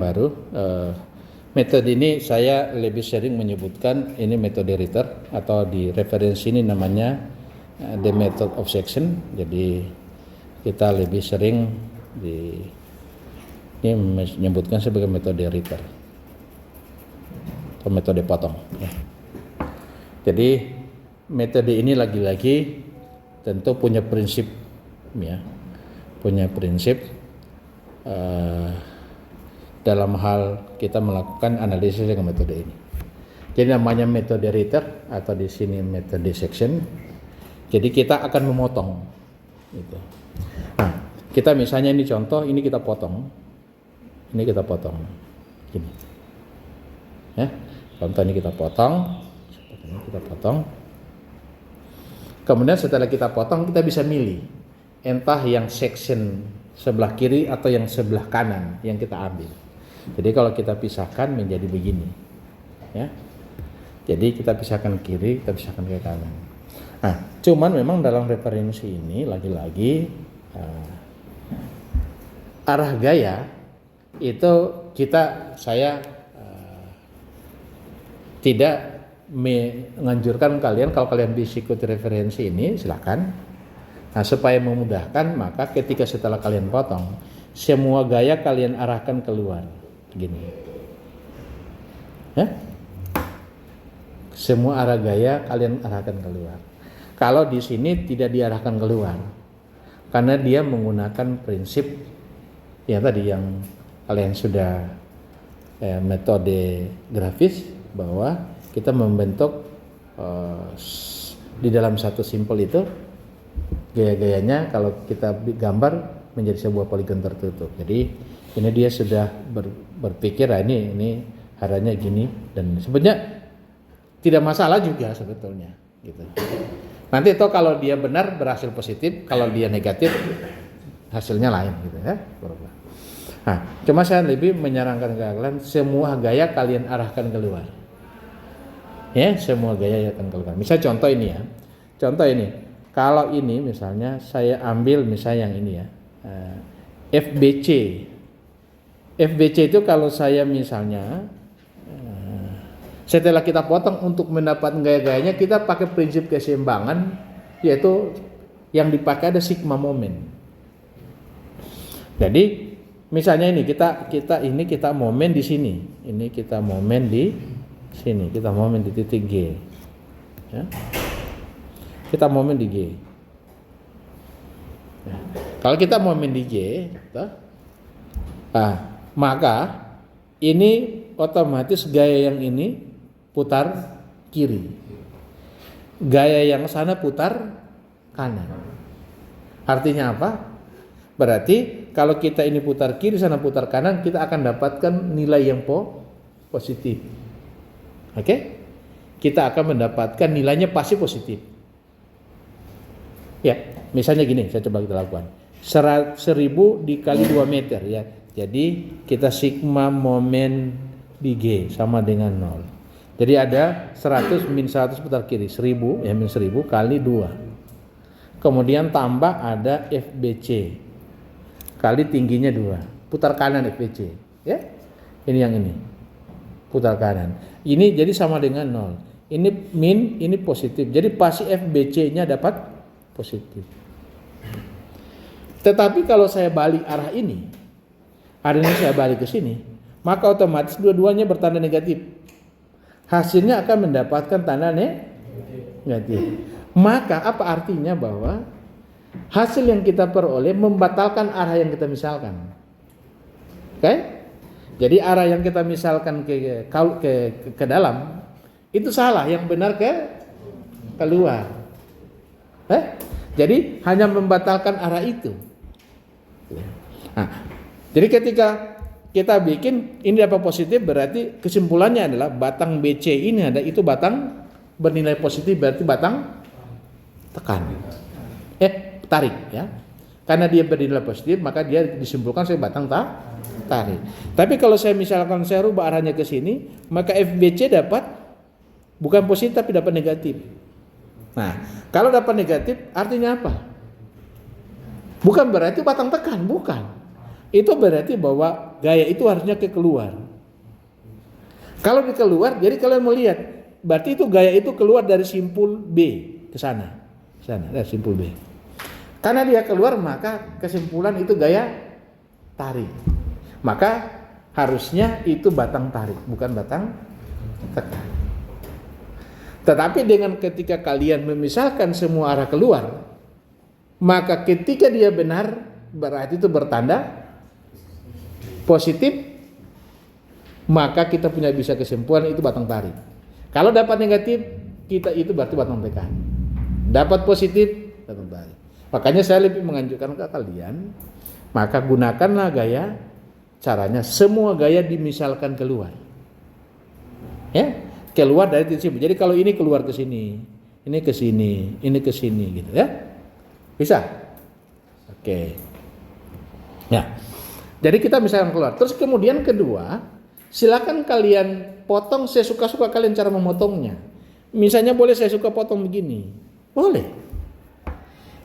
baru. Metode ini saya lebih sering menyebutkan ini metode Ritter, atau di referensi ini namanya the method of section. Jadi kita lebih sering ini menyebutkan sebagai metode Ritter atau metode potong ya. Jadi metode ini lagi-lagi tentu punya prinsip ya, punya prinsip dalam hal kita melakukan analisis dengan metode ini. Jadi namanya metode Ritter atau di sini metode section. Jadi kita akan memotong gitu. Nah, kita misalnya ini contoh, ini kita potong. Ini kita potong. Gini. Ya. Contoh ini kita potong. Seperti ini kita potong. Kemudian setelah kita potong, kita bisa milih entah yang section sebelah kiri atau yang sebelah kanan yang kita ambil. Jadi kalau kita pisahkan menjadi begini, ya. Jadi kita pisahkan kiri, kita pisahkan ke kanan. Nah, cuman memang dalam referensi ini lagi-lagi arah gaya itu saya tidak menganjurkan kalian, kalau kalian bisa ikuti referensi ini silakan. Nah, supaya memudahkan, maka ketika setelah kalian potong, semua gaya kalian arahkan keluar. Gini. Ya? Semua arah gaya kalian arahkan keluar. Kalau di sini tidak diarahkan keluar, karena dia menggunakan prinsip ya tadi yang kalian sudah metode grafis, bahwa kita membentuk di dalam satu simpel itu gaya-gayanya kalau kita gambar menjadi sebuah poligon tertutup. Jadi ini dia sudah berpikir ini arahnya gini, dan sebenarnya tidak masalah juga sebetulnya gitu. Nanti itu kalau dia benar berhasil positif, kalau dia negatif hasilnya lain gitu ya. Nah, cuma saya lebih menyarankan ke kalian semua gaya kalian arahkan keluar. Ya, semua gaya akan keluar. Misal contoh ini ya. Contoh ini. Kalau ini misalnya saya ambil misalnya yang ini ya. FBC. FBC itu kalau saya misalnya setelah kita potong untuk mendapatkan gaya-gayanya, kita pakai prinsip keseimbangan, yaitu yang dipakai ada sigma momen. Jadi misalnya ini kita momen di sini, ini kita momen di sini, kita momen di titik G, ya. Kita momen di G. Ya. Kalau kita momen di G, maka ini otomatis gaya yang ini putar kiri, gaya yang sana putar kanan. Artinya apa? Berarti kalau kita ini putar kiri, sana putar kanan, kita akan dapatkan nilai yang positif. Oke? Kita akan mendapatkan nilainya pasti positif. Ya, misalnya gini, saya coba kita lakukan. 1000 dikali 2 meter ya. Jadi kita sigma momen di G sama dengan 0. Jadi ada 100 min 100 putar kiri, 1000 ya, min 1000 kali 2. Kemudian tambah ada FBC kali tingginya 2. Putar kanan FBC, ya. Ini yang ini. Putar kanan. Ini jadi sama dengan 0. Ini min, ini positif. Jadi pasti FBC-nya dapat positif. Tetapi kalau saya balik arah ini saya balik ke sini, maka otomatis dua-duanya bertanda negatif. Hasilnya akan mendapatkan tanda negatif. Maka apa artinya bahwa hasil yang kita peroleh membatalkan arah yang kita misalkan. Oke? Jadi arah yang kita misalkan ke dalam itu salah, yang benar keluar. Jadi hanya membatalkan arah itu. Nah, jadi ketika kita bikin ini dapat positif, berarti kesimpulannya adalah batang BC ini itu batang bernilai positif, berarti batang tekan. Tarik ya. Karena dia bernilai positif, maka dia disimpulkan sebagai batang tarik. Tapi kalau saya misalkan saya rubah arahnya ke sini, maka FBC dapat bukan positif tapi dapat negatif. Nah, kalau dapat negatif artinya apa? Bukan berarti batang tekan, bukan. itu berarti bahwa gaya itu harusnya keluar. Kalau keluar, jadi kalian melihat, berarti itu gaya itu keluar dari simpul B ke sana, dari simpul B. Karena dia keluar, maka kesimpulan itu gaya tarik. Maka harusnya itu batang tarik, bukan batang tekan. Tetapi dengan ketika kalian memisahkan semua arah keluar, maka ketika dia benar, berarti itu bertanda positif, maka kita punya bisa kesimpulan itu batang tarik. Kalau dapat negatif, kita itu berarti batang tekan. Dapat positif, batang tarik. Makanya saya lebih menganjurkan ke kalian, maka gunakanlah gaya, caranya semua gaya dimisalkan keluar. Ya, keluar dari titik. Jadi kalau ini keluar ke sini, ini ke sini, ini ke sini gitu ya. Bisa? Oke. Ya. Jadi kita misalkan keluar. Terus kemudian kedua, silakan kalian potong sesuka-suka kalian cara memotongnya. Misalnya boleh saya suka potong begini. Boleh.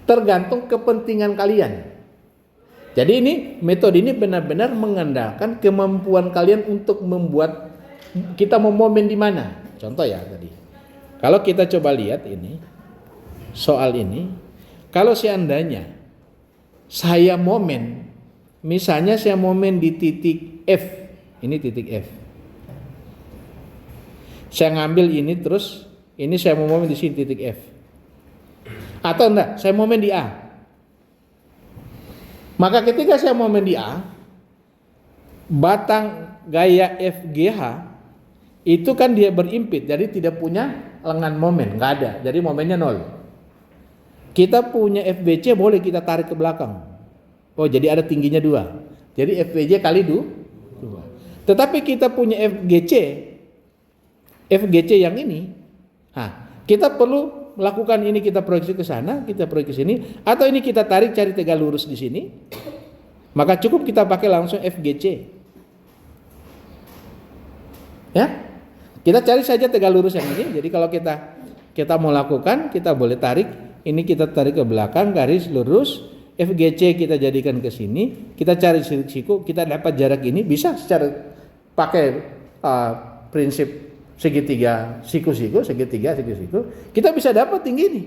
Tergantung kepentingan kalian. Jadi ini metode ini benar-benar mengandalkan kemampuan kalian untuk membuat kita mau momen di mana. Contoh ya tadi. Kalau kita coba lihat ini soal ini, kalau seandainya saya momen, misalnya saya momen di titik F, ini titik F. Saya ngambil ini terus ini saya mau momen di sini titik F. Atau enggak, saya momen di A. Maka ketika saya momen di A, batang gaya FGH itu kan dia berimpit, jadi tidak punya lengan momen, nggak ada, jadi momennya 0. Kita punya FBC boleh kita tarik ke belakang. Oh, jadi ada tingginya 2. Jadi FBC kali 2. Tetapi kita punya FGC yang ini, kita perlu melakukan ini, kita proyeksi ke sana, kita proyeksi ke sini, atau ini kita tarik cari tegak lurus di sini. Maka cukup kita pakai langsung FGC. Ya. Kita cari saja tegak lurus yang ini. Jadi kalau kita mau lakukan, kita boleh tarik, ini kita tarik ke belakang garis lurus, FGC kita jadikan ke sini, kita cari siku, kita dapat jarak ini, bisa secara pakai prinsip segitiga siku-siku, segitiga siku-siku, kita bisa dapat tinggi ini.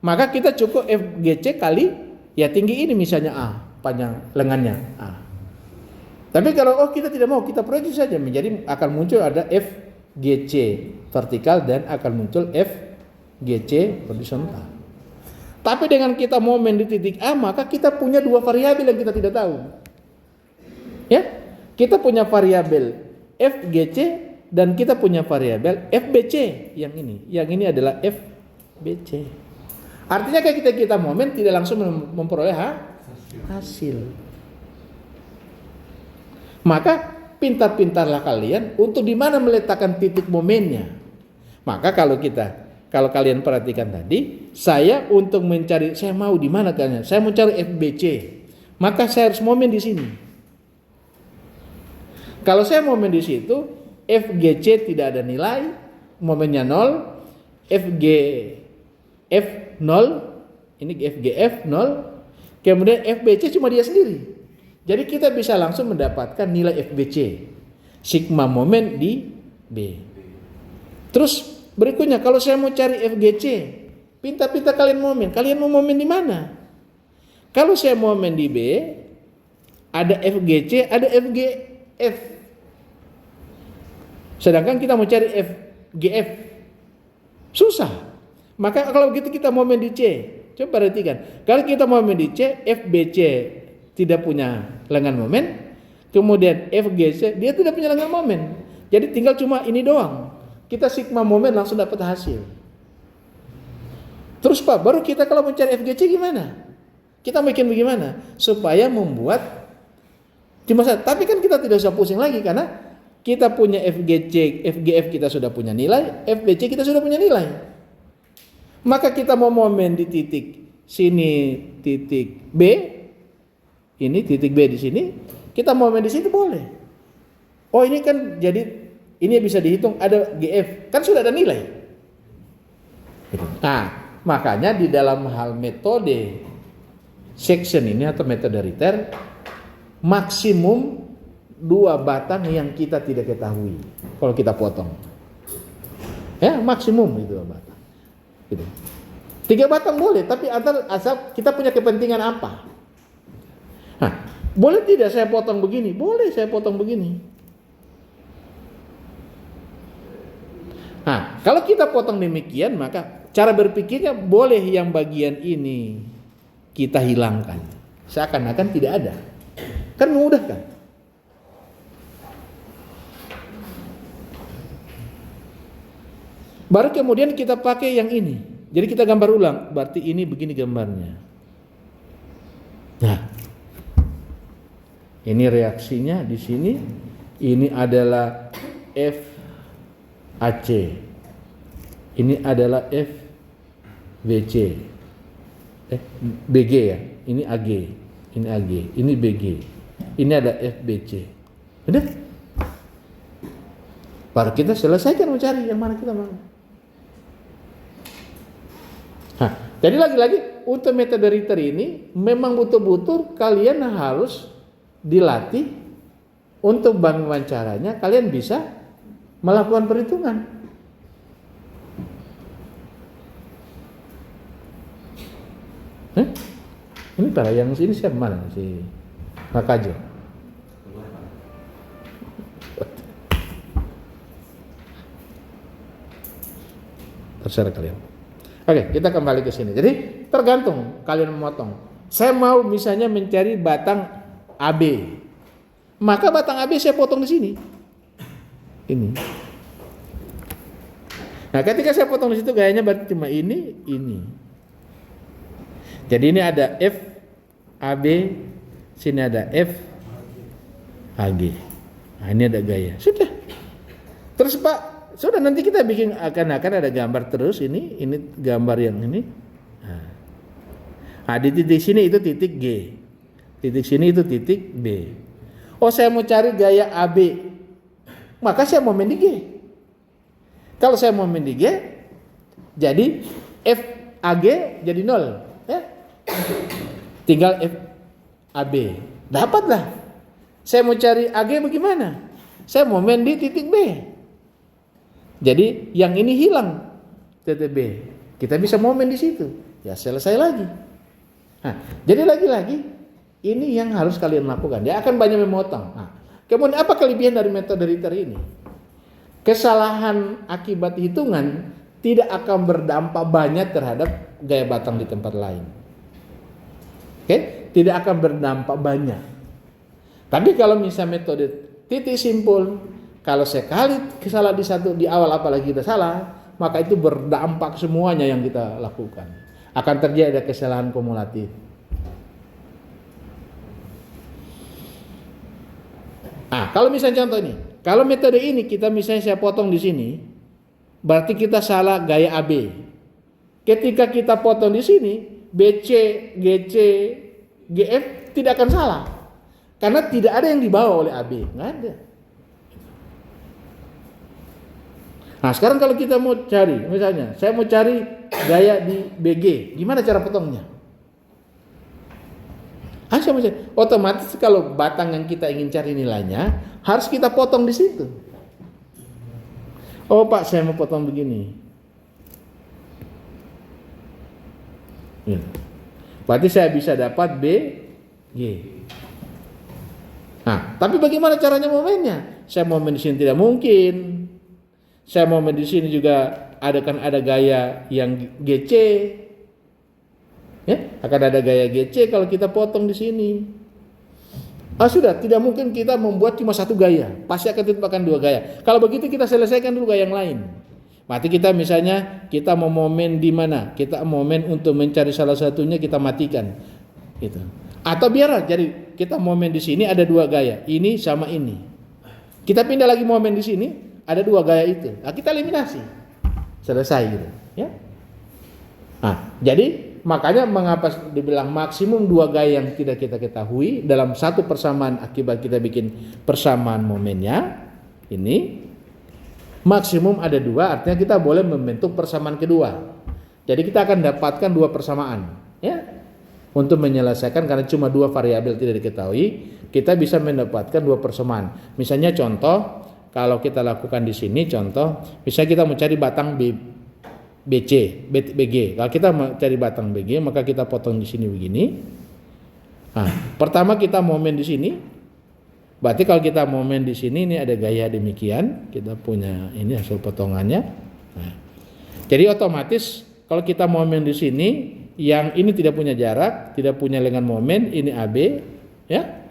Maka kita cukup FGC kali ya tinggi ini, misalnya A, panjang lengannya A. Tapi kalau kita tidak mau, kita proyeksi saja, menjadi akan muncul ada FGC vertikal dan akan muncul FGC horizontal. Tapi dengan kita momen di titik A, maka kita punya 2 variabel yang kita tidak tahu. Ya, kita punya variabel FGC dan kita punya variabel FBC yang ini. Yang ini adalah FBC. Artinya kayak kita momen tidak langsung memperoleh hasil. Maka pintar-pintarlah kalian untuk di mana meletakkan titik momennya. Maka kalau kalian perhatikan tadi, saya untuk mencari, saya mau di mana kalian? Saya mau cari FBC. Maka saya harus momen di sini. Kalau saya momen di situ, FGC tidak ada nilai, momennya 0, FGF 0, ini FGF 0, kemudian FBC cuma dia sendiri. Jadi kita bisa langsung mendapatkan nilai FBC, sigma momen di B. Terus berikutnya, kalau saya mau cari FGC, pintar-pintar kalian mau momen di mana? Kalau saya momen di B, ada FGC, ada FGF. Sedangkan kita mau cari FGF, susah. Maka kalau gitu kita momen di C. Coba perhatikan. Kalau kita momen di C, FBC tidak punya lengan momen. Kemudian FGC, dia tidak punya lengan momen. Jadi tinggal cuma ini doang. Kita sigma momen langsung dapat hasil. Terus Pak, baru kita kalau mencari FGC gimana? Kita bikin bagaimana? Supaya membuat cuma satu. Tapi kan kita tidak usah pusing lagi karena kita punya FGC, FGF kita sudah punya nilai, FBC kita sudah punya nilai. Maka kita mau momen di titik sini, titik B, ini titik B di sini, kita momen di sini boleh. Oh ini kan jadi ini bisa dihitung ada GF, kan sudah ada nilai. Nah, makanya di dalam hal metode section ini atau metode Ritter, maksimum 2 batang yang kita tidak ketahui kalau kita potong. Ya, maksimum itu 2 batang. Gitu. 3 batang boleh, tapi asal kita punya kepentingan apa. Nah, boleh tidak saya potong begini? Boleh saya potong begini. Nah, kalau kita potong demikian, maka cara berpikirnya boleh yang bagian ini kita hilangkan. Seakan-akan tidak ada. Kan mudah kan? Baru kemudian kita pakai yang ini. Jadi kita gambar ulang, berarti ini begini gambarnya. Nah, ini reaksinya di sini. Ini adalah FAC. Ini adalah FBC. BG ya. Ini AG. Ini AG. Ini BG. Ini ada FBC. Udah? Baru kita selesaikan mencari yang mana kita mau. Nah, jadi lagi-lagi untuk metode Ritter ini memang betul-betul kalian harus dilatih untuk bagaimana caranya kalian bisa melakukan perhitungan. Ini para yang sini siapa mana si Makajo? Terserah kalian. Oke, kita kembali ke sini. Jadi tergantung kalian memotong. Saya mau misalnya mencari batang AB, maka batang AB saya potong di sini. Ini. Nah, ketika saya potong di situ gayanya berarti cuma ini. Jadi ini ada F AB, sini ada F AG. Nah, ini ada gaya. Sudah. Terus Pak, sudah nanti kita bikin akan ada gambar terus ini gambar yang ini. Nah, di titik sini itu titik G. Titik sini itu titik B. Oh, saya mau cari gaya AB. Maka saya mau main di G. Kalau saya mau main di G, jadi FAG jadi 0, ya. Tinggal FAB. Dapatlah. Saya mau cari AG bagaimana? Saya mau main di titik B. Jadi yang ini hilang titik B. Kita bisa momen di situ. Ya selesai lagi. Nah, jadi lagi-lagi ini yang harus kalian lakukan. Dia akan banyak memotong. Nah, kemudian apa kelebihan dari metode Ritter ini? Kesalahan akibat hitungan tidak akan berdampak banyak terhadap gaya batang di tempat lain. Oke? Tidak akan berdampak banyak. Tapi kalau misalnya metode titik simpul, kalau sekali kesalahan di awal apalagi kita salah, maka itu berdampak semuanya yang kita lakukan. Akan terjadi kesalahan kumulatif. Nah, kalau misalnya contoh ini, kalau metode ini kita misalnya saya potong di sini, berarti kita salah gaya AB. Ketika kita potong di sini, BC, GC, GF tidak akan salah. Karena tidak ada yang dibawa oleh AB, nggak ada. Nah, sekarang kalau kita mau cari, misalnya saya mau cari gaya di BG, gimana cara potongnya? Otomatis kalau batang yang kita ingin cari nilainya harus kita potong di situ. Oh Pak, saya mau potong begini. Ya. Berarti saya bisa dapat BG. Nah, tapi bagaimana caranya momennya? Saya momen di sini tidak mungkin. Saya momen di sini juga ada gaya yang GC. Ya, akan ada gaya GC kalau kita potong di sini. Sudah, tidak mungkin kita membuat cuma satu gaya. Pasti akan ditemukan 2 gaya. Kalau begitu kita selesaikan dulu gaya yang lain. Berarti kita misalnya kita mau momen di mana? Kita momen untuk mencari salah satunya kita matikan. Gitu. Atau biarlah jadi kita momen di sini ada 2 gaya, ini sama ini. Kita pindah lagi momen di sini, ada 2 gaya itu. Nah, kita eliminasi. Selesai gitu, ya. Nah, jadi makanya mengapa dibilang maksimum 2 gaya yang tidak kita ketahui dalam satu persamaan akibat kita bikin persamaan momennya ini maksimum ada 2, artinya kita boleh membentuk persamaan kedua. Jadi kita akan dapatkan 2 persamaan, ya. Untuk menyelesaikan karena cuma dua variabel tidak diketahui, kita bisa mendapatkan dua persamaan. Misalnya contoh, kalau kita lakukan di sini contoh, misalnya kita mencari batang BG. Kalau kita mencari batang BG, maka kita potong di sini begini. Nah, pertama kita momen di sini. Berarti kalau kita momen di sini, ini ada gaya demikian. Kita punya ini hasil potongannya. Nah, jadi otomatis kalau kita momen di sini, yang ini tidak punya jarak, tidak punya lengan momen, ini AB, ya.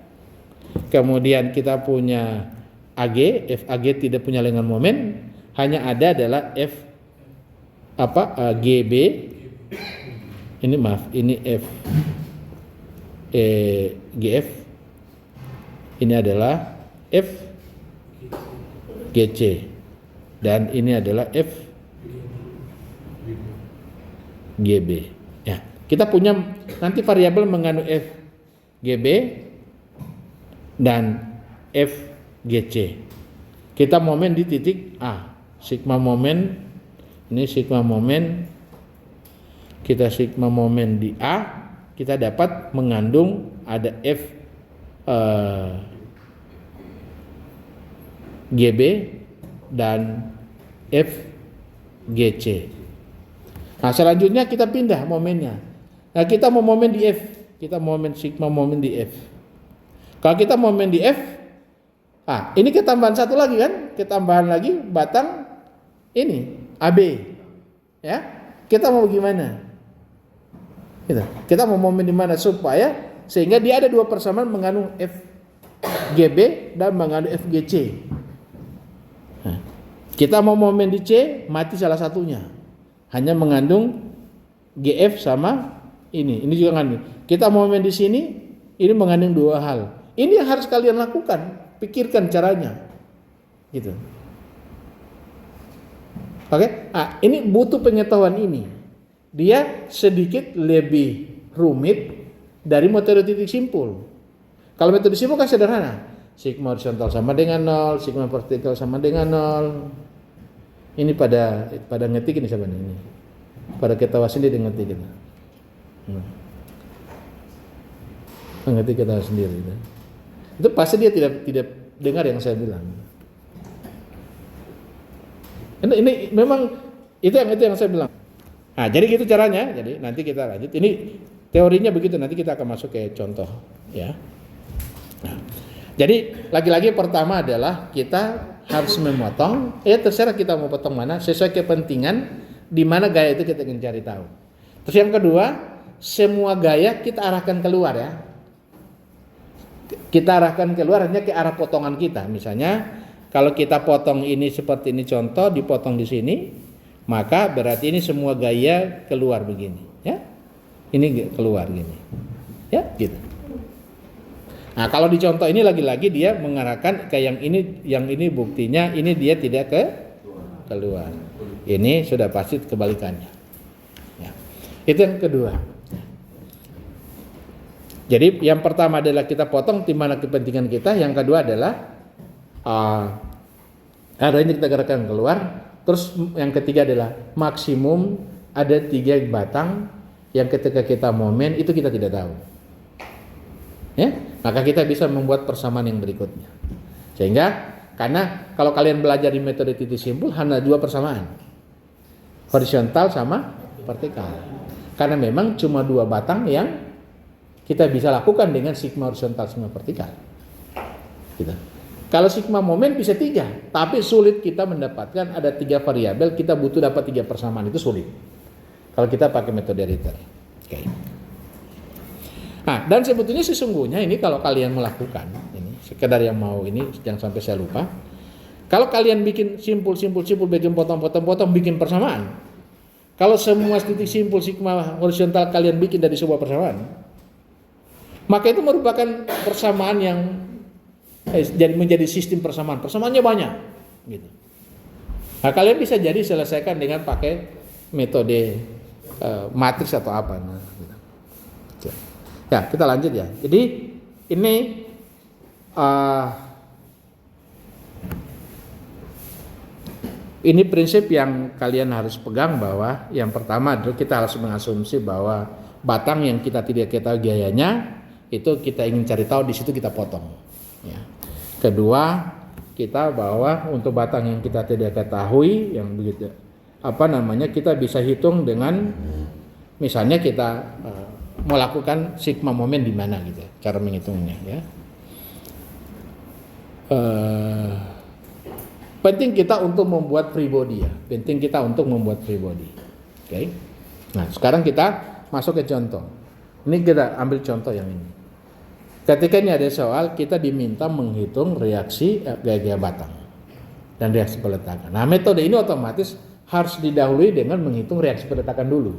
Kemudian kita punya AG, FAG tidak punya lengan momen, hanya ada adalah GB. Ini maaf, ini GF. Ini adalah FGC dan ini adalah FGB. Ya, kita punya nanti variabel mengandung FGB dan FGC. Kita momen di titik A, sigma momen, ini sigma momen, kita sigma momen di A, kita dapat mengandung ada GB dan FGC. Nah, selanjutnya kita pindah momennya. Nah, kita mau momen di F, kita momen sigma momen di F. Kalau kita momen di F, ini ketambahan satu lagi kan? Ketambahan lagi batang ini AB. Ya, kita mau gimana? Kita mau momen di mana supaya sehingga dia ada dua persamaan mengandung FGB dan mengandung FGC. Nah, kita mau momen di C, mati salah satunya. Hanya mengandung GF sama ini juga mengandung. Kita momen di sini, ini mengandung dua hal. Ini yang harus kalian lakukan, pikirkan caranya, gitu. Oke, ini butuh pengetahuan ini. Dia sedikit lebih rumit dari metode titik simpul. Kalau metode simpul kan sederhana. Sigma horizontal sama dengan 0, sigma vertikal sama dengan 0. Ini pada ngetik ini siapa ini? Pada ketawa sendiri ngetik itu. Ngetik ketawa sendiri itu. Itu pasti dia tidak dengar yang saya bilang. Ini memang itu yang saya bilang. Nah, jadi gitu caranya. Jadi nanti kita lanjut. Ini teorinya begitu. Nanti kita akan masuk ke contoh, ya. Nah, jadi lagi-lagi pertama adalah kita harus memotong. Ya terserah kita mau potong mana sesuai kepentingan di mana gaya itu kita ingin cari tahu. Terus yang kedua, semua gaya kita arahkan keluar ya. Kita arahkan keluar hanya ke arah potongan kita. Misalnya kalau kita potong ini seperti ini contoh, dipotong di sini. Maka berarti ini semua gaya keluar begini, ya. Ini keluar gini, ya, gitu. Nah, kalau di contoh ini lagi-lagi dia mengarahkan ke yang ini buktinya ini dia tidak keluar. Ini sudah pasti kebalikannya. Ya. Itu yang kedua. Jadi yang pertama adalah kita potong di mana kepentingan kita. Yang kedua adalah adanya kita gerakan keluar. Terus yang ketiga adalah maksimum ada 3 batang yang ketika kita momen itu kita tidak tahu. Ya, maka kita bisa membuat persamaan yang berikutnya. Sehingga karena kalau kalian belajar di metode titik simpul hanya 2 persamaan. Horizontal sama vertikal. Karena memang cuma 2 batang yang kita bisa lakukan dengan sigma horizontal sigma vertikal. Gitu. Kalau sigma momen bisa 3, tapi sulit kita mendapatkan ada 3 variabel, kita butuh dapat 3 persamaan, itu sulit. Kalau kita pakai metode Ritter. Oke. Nah, dan sebetulnya sesungguhnya ini kalau kalian melakukan, ini sekedar yang mau ini, jangan sampai saya lupa. Kalau kalian bikin simpul, bikin potong, bikin persamaan. Kalau semua titik simpul sigma horizontal kalian bikin dari sebuah persamaan, maka itu merupakan persamaan yang jadi menjadi sistem persamaan. Persamaannya banyak gitu. Nah, kalian bisa jadi selesaikan dengan pakai metode matriks atau apa gitu. Ya, kita lanjut ya. Jadi ini ini prinsip yang kalian harus pegang bahwa yang pertama adalah kita harus mengasumsi bahwa batang yang kita tidak ketahui gayanya, itu kita ingin cari tahu, di situ kita potong. Ya. Kedua, kita bahwa untuk batang yang kita tidak ketahui, yang begitu kita bisa hitung dengan misalnya kita melakukan sigma momen di mana gitu, cara menghitungnya ya. Penting kita untuk membuat free body ya, Oke. Nah, sekarang kita masuk ke contoh. Ini kita ambil contoh yang ini. Ketika ini ada soal, kita diminta menghitung reaksi gaya batang dan reaksi peletakan. Nah, metode ini otomatis harus didahului dengan menghitung reaksi peletakan dulu.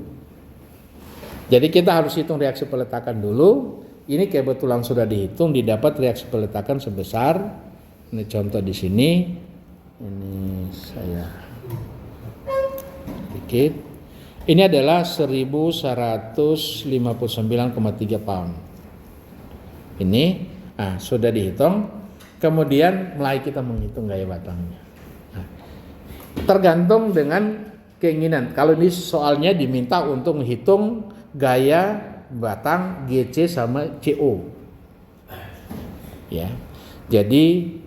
Jadi kita harus hitung reaksi peletakan dulu. Ini kebetulan sudah dihitung, didapat reaksi peletakan sebesar, ini contoh di sini. Ini saya sedikit. Ini adalah 1159,3 pound. Ini sudah dihitung. Kemudian mulai kita menghitung gaya batangnya. Nah, tergantung dengan keinginan. Kalau ini soalnya diminta untuk menghitung gaya batang GC sama CO. Ya. Jadi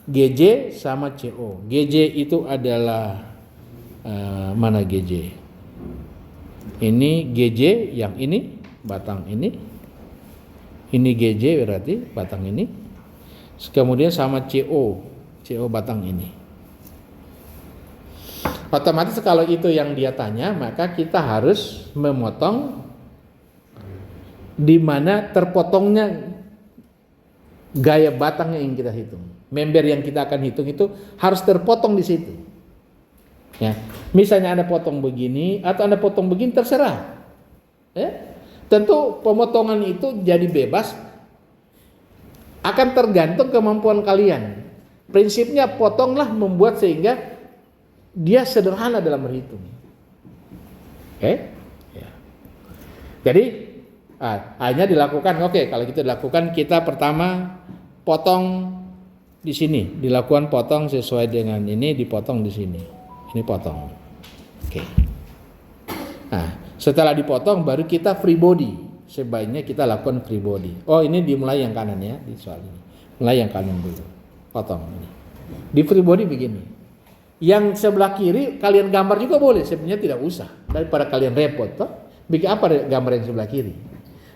GJ sama CO. GJ itu adalah mana GJ? Ini GJ yang ini batang ini. Ini GJ berarti batang ini. Kemudian sama CO batang ini. Otomatis kalau itu yang dia tanya, maka kita harus memotong di mana terpotongnya gaya batang yang kita hitung. Member yang kita akan hitung itu harus terpotong di situ. Ya, misalnya Anda potong begini atau Anda potong begini terserah. Tentu pemotongan itu jadi bebas, akan tergantung kemampuan kalian. Prinsipnya potonglah membuat sehingga dia sederhana dalam berhitung. Ya. Jadi hanya dilakukan. Kalau kita dilakukan, kita pertama potong di sini, dilakukan potong sesuai dengan ini, dipotong di sini. Ini potong. Nah, setelah dipotong baru kita free body. Sebaiknya kita lakukan free body. Ini dimulai yang kanan ya, di soal ini. Mulai yang kanan dulu. Potong ini. Di free body begini. Yang sebelah kiri kalian gambar juga boleh, sebenarnya tidak usah. Daripada kalian repot toh. Bikin apa gambar yang sebelah kiri?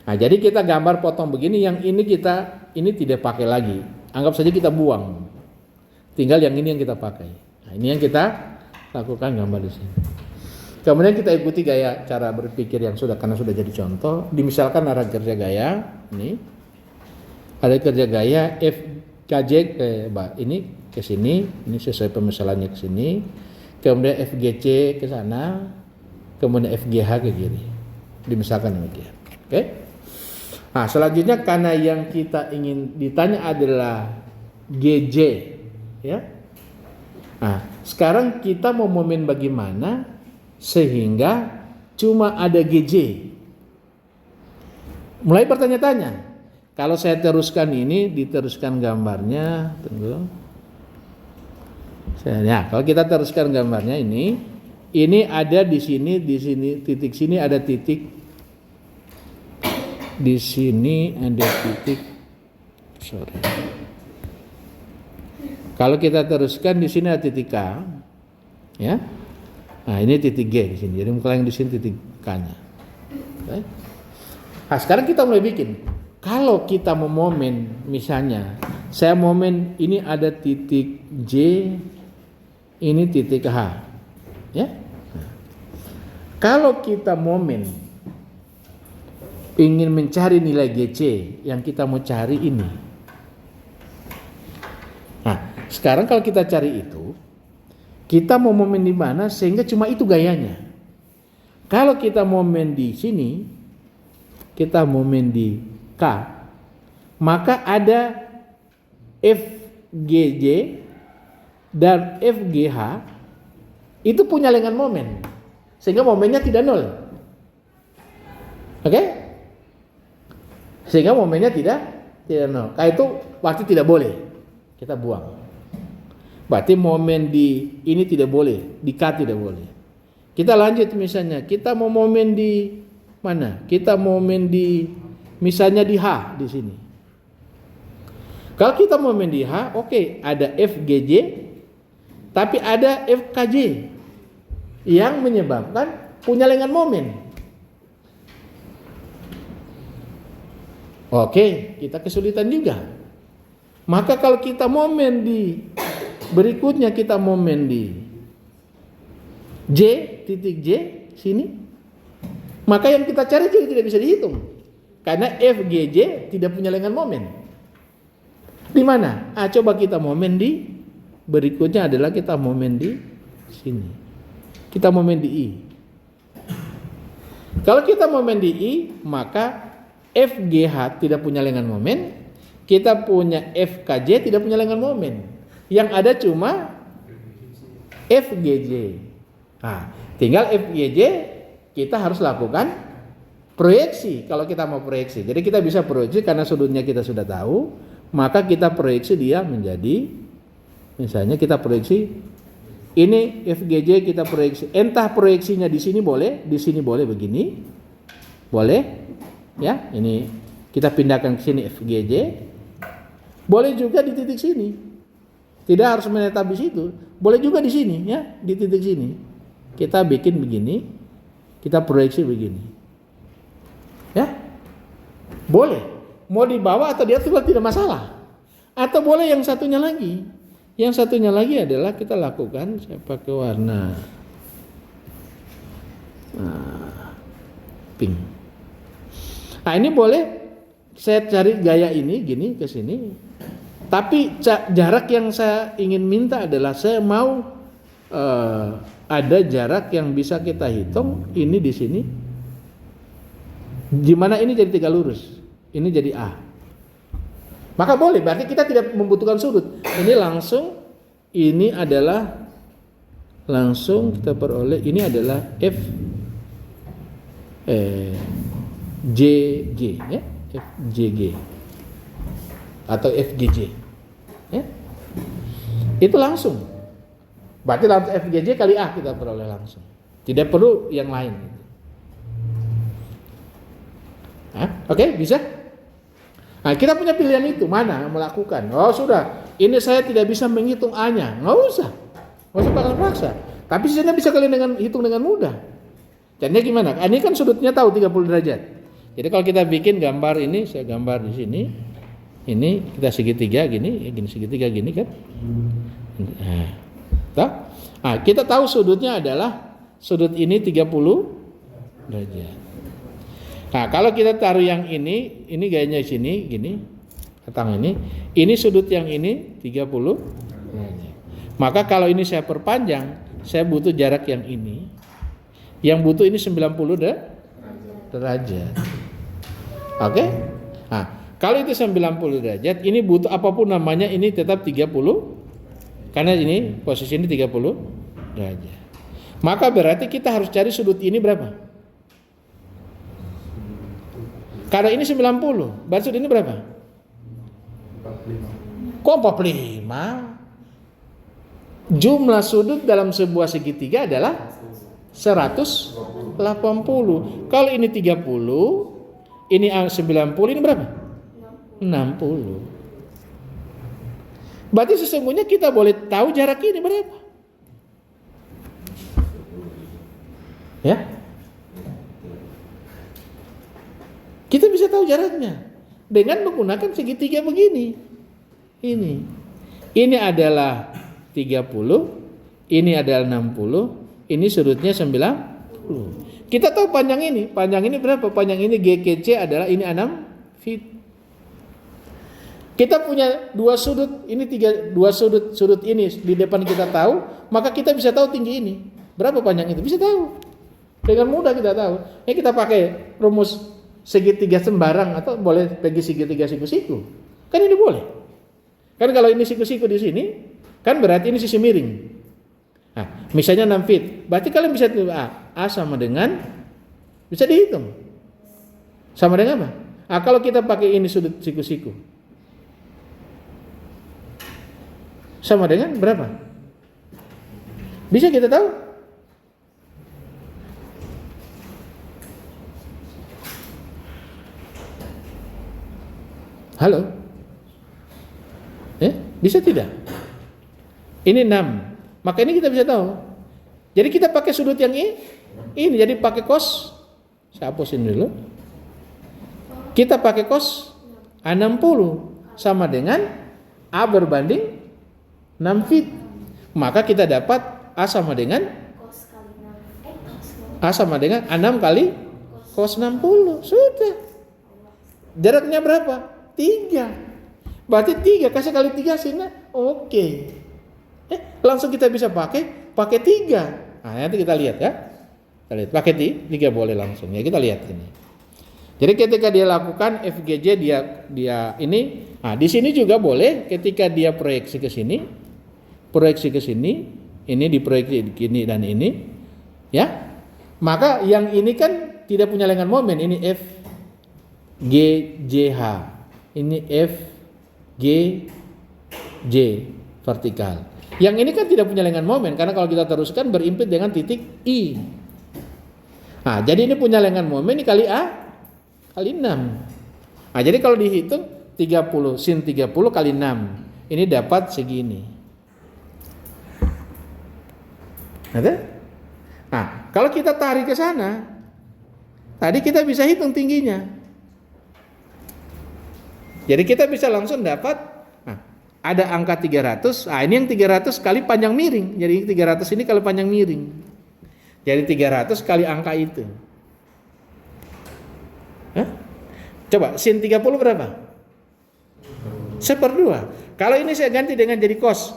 Nah, jadi kita gambar potong begini, yang ini tidak pakai lagi. Anggap saja kita buang. Tinggal yang ini yang kita pakai. Nah, ini yang kita lakukan gambar di sini. Kemudian kita ikuti gaya cara berpikir yang karena sudah jadi contoh. Misalkan ada kerja gaya, ini ada kerja gaya FKJ ini ke sini, ini sesuai pemisalannya ke sini. Kemudian FGC ke sana, kemudian FGH ke kiri. Dimisalkan demikian. Oke? Nah, selanjutnya karena yang kita ingin ditanya adalah GJ, ya. Nah, sekarang kita mau momen bagaimana sehingga cuma ada GJ. Mulai bertanya-tanya. Kalau saya teruskan ini, diteruskan gambarnya, tunggu. Ya, kalau kita teruskan gambarnya ini ada di sini titik sini ada titik, di sini ada titik. Kalau kita teruskan di sini ada titik K, ya. Nah, ini titik G di sini. Jadi mulai yang di sini titik K-nya. Okay. Nah, sekarang kita mulai bikin. Kalau kita mau momen, misalnya saya momen ini ada titik J, ini titik H, ya. Nah, kalau kita momen ingin mencari nilai GC, yang kita mau cari ini. Nah, sekarang kalau kita cari itu, kita mau momen di mana sehingga cuma itu gayanya. Kalau kita momen di sini, kita momen di K, maka ada FGJ dan FGH itu punya lengan momen, sehingga momennya tidak nol. Oke? Sehingga momennya tidak nol. Kayak itu pasti tidak boleh. Kita buang. Berarti momen di ini tidak boleh, di K tidak boleh. Kita lanjut misalnya, kita mau momen di Mana? Kita momen di, misalnya di H di sini. Kalau kita momen di H, oke, ada FGJ, tapi ada FKJ yang menyebabkan punya lengan momen. Oke, kita kesulitan juga. Maka kalau kita momen di berikutnya, kita momen di J, titik J sini, maka yang kita cari jadi tidak bisa dihitung karena FGJ tidak punya lengan momen. Di mana? Coba kita momen di berikutnya adalah kita momen di sini. Kita momen di I. Kalau kita momen di I, maka FGH tidak punya lengan momen, kita punya FKJ tidak punya lengan momen. Yang ada cuma FGJ. Nah, tinggal FGJ kita harus lakukan proyeksi kalau kita mau proyeksi. Jadi kita bisa proyeksi karena sudutnya kita sudah tahu, maka kita proyeksi dia menjadi, misalnya kita proyeksi ini FGJ, kita proyeksi. Entah proyeksinya di sini boleh begini, boleh, ya. Ini kita pindahkan ke sini FGJ, boleh juga di titik sini. Tidak harus menetap di situ, boleh juga di sini, ya, di titik sini. Kita bikin begini, kita proyeksi begini, ya, boleh. Mau di bawah atau di atas tidak masalah. Atau boleh yang satunya lagi. Yang satunya lagi adalah kita lakukan, saya pakai warna pink. Nah ini boleh saya cari gaya ini gini ke sini. Tapi jarak yang saya ingin minta adalah saya mau ada jarak yang bisa kita hitung ini di sini. Di mana ini jadi 3 lurus. Ini jadi A. Maka boleh, berarti kita tidak membutuhkan sudut. Ini langsung, ini adalah langsung kita peroleh, ini adalah FJG, ya, FJG atau FGJ, ya. Itu langsung. Berarti langsung FGJ kali A kita peroleh langsung. Tidak perlu yang lain. Oke, bisa? Nah, kita punya pilihan itu, mana melakukan. Oh sudah, ini saya tidak bisa menghitung A-nya. Nggak usah paksa. Tapi sisanya bisa kalian hitung dengan mudah. Caranya gimana? Ini kan sudutnya tahu 30 derajat. Jadi kalau kita bikin gambar ini, saya gambar di sini. Ini kita segitiga gini, segitiga gini kan. Nah, kita tahu sudutnya adalah sudut ini 30 derajat. Nah, kalau kita taruh yang ini gayanya sini gini, datang ini sudut yang ini 30 derajat. Maka kalau ini saya perpanjang, saya butuh jarak yang ini. Yang butuh ini 90 derajat. Oke? Nah, kalau itu 90 derajat, ini butuh apapun namanya, ini tetap 30 karena ini posisi ini 30 derajat. Maka berarti kita harus cari sudut ini berapa? Karena ini 90, berarti sudut ini berapa? 45. Kok 45? Jumlah sudut dalam sebuah segitiga adalah 180. Kalau ini 30, ini 90, ini berapa? 60. Berarti sesungguhnya kita boleh tahu jarak ini berapa. Ya? Kita bisa tahu jaraknya dengan menggunakan segitiga begini. Ini adalah 30, ini adalah 60, ini sudutnya 90. Kita tahu panjang ini berapa? Panjang ini GKC adalah ini 6 feet. Kita punya dua sudut, ini dua sudut ini di depan kita tahu, maka kita bisa tahu tinggi ini. Berapa panjang itu? Bisa tahu. Dengan mudah kita tahu. Ya kita pakai rumus segitiga sembarang atau boleh bagi segitiga siku-siku. Kan ini boleh. Kan kalau ini siku-siku di sini, kan berarti ini sisi miring. Nah, misalnya 6 feet. Berarti kalian bisa tulis A sama dengan, bisa dihitung. Sama dengan apa? Kalau kita pakai ini sudut siku-siku. Sama dengan berapa? Bisa kita tahu? Halo? Bisa tidak? Ini 6. Maka ini kita bisa tahu. Jadi kita pakai sudut yang ini. Jadi pakai cos. Saya hapusin dulu. Kita pakai cos A60 sama dengan A berbanding 6 feet. Maka kita dapat A sama dengan A6 kali cos 60. Sudah. Jaraknya berapa? 3. Berarti 3 kasih kali 3 sini. Oke. Langsung kita bisa pakai 3. Nah, nanti kita lihat ya. Kita lihat pakai 3 boleh langsung ya. Kita lihat ini. Jadi ketika dia lakukan FGJ dia ini, nah di sini juga boleh ketika dia proyeksi ke sini, ini diproyeksi gini dan ini, ya. Maka yang ini kan tidak punya lengkungan momen, ini FGJH, ini FGJ vertikal. Yang ini kan tidak punya lengkungan momen karena kalau kita teruskan berimpit dengan titik I. Nah, jadi ini punya lengkungan momen ini kali A kali 6. Nah, jadi kalau dihitung 30 sin 30 kali 6 ini dapat segini. Ada? Nah, kalau kita tarik ke sana, tadi kita bisa hitung tingginya. Jadi kita bisa langsung dapat, nah, ada angka 300. Nah, ini yang 300 kali panjang miring. Jadi 300 ini kali panjang miring. Jadi 300 kali angka itu. Hah? Coba sin 30 berapa? 1/2. Kalau ini saya ganti dengan jadi cos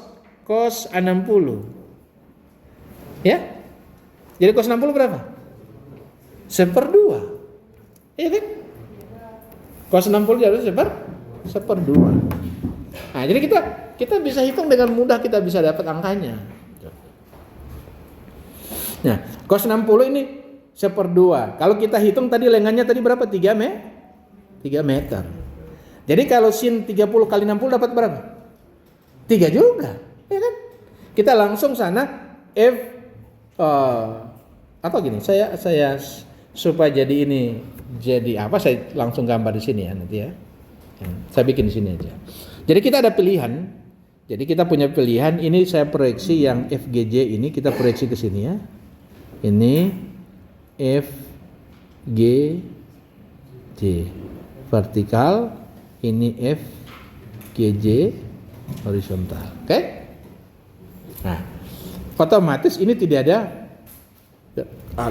A60. Ya? Jadi cos 60 berapa? 1/2. Iya kan? Cos 60 jadi 1/2. Nah, jadi kita bisa hitung dengan mudah, kita bisa dapat angkanya. Nah, cos 60 ini 1/2. Kalau kita hitung tadi lengannya tadi berapa? 3 meter. Jadi kalau sin 30 kali 60 dapat berapa? 3 juga. Ya kan? Kita langsung sana atau gini, saya supaya jadi ini jadi apa, saya langsung gambar di sini ya nanti ya. Saya bikin di sini aja. Jadi kita ada pilihan. Jadi kita punya pilihan, ini saya proyeksi yang FGJ ini kita proyeksi ke sini ya. Ini FGJ vertikal, ini FGJ horizontal. Oke? Nah, otomatis ini tidak ada.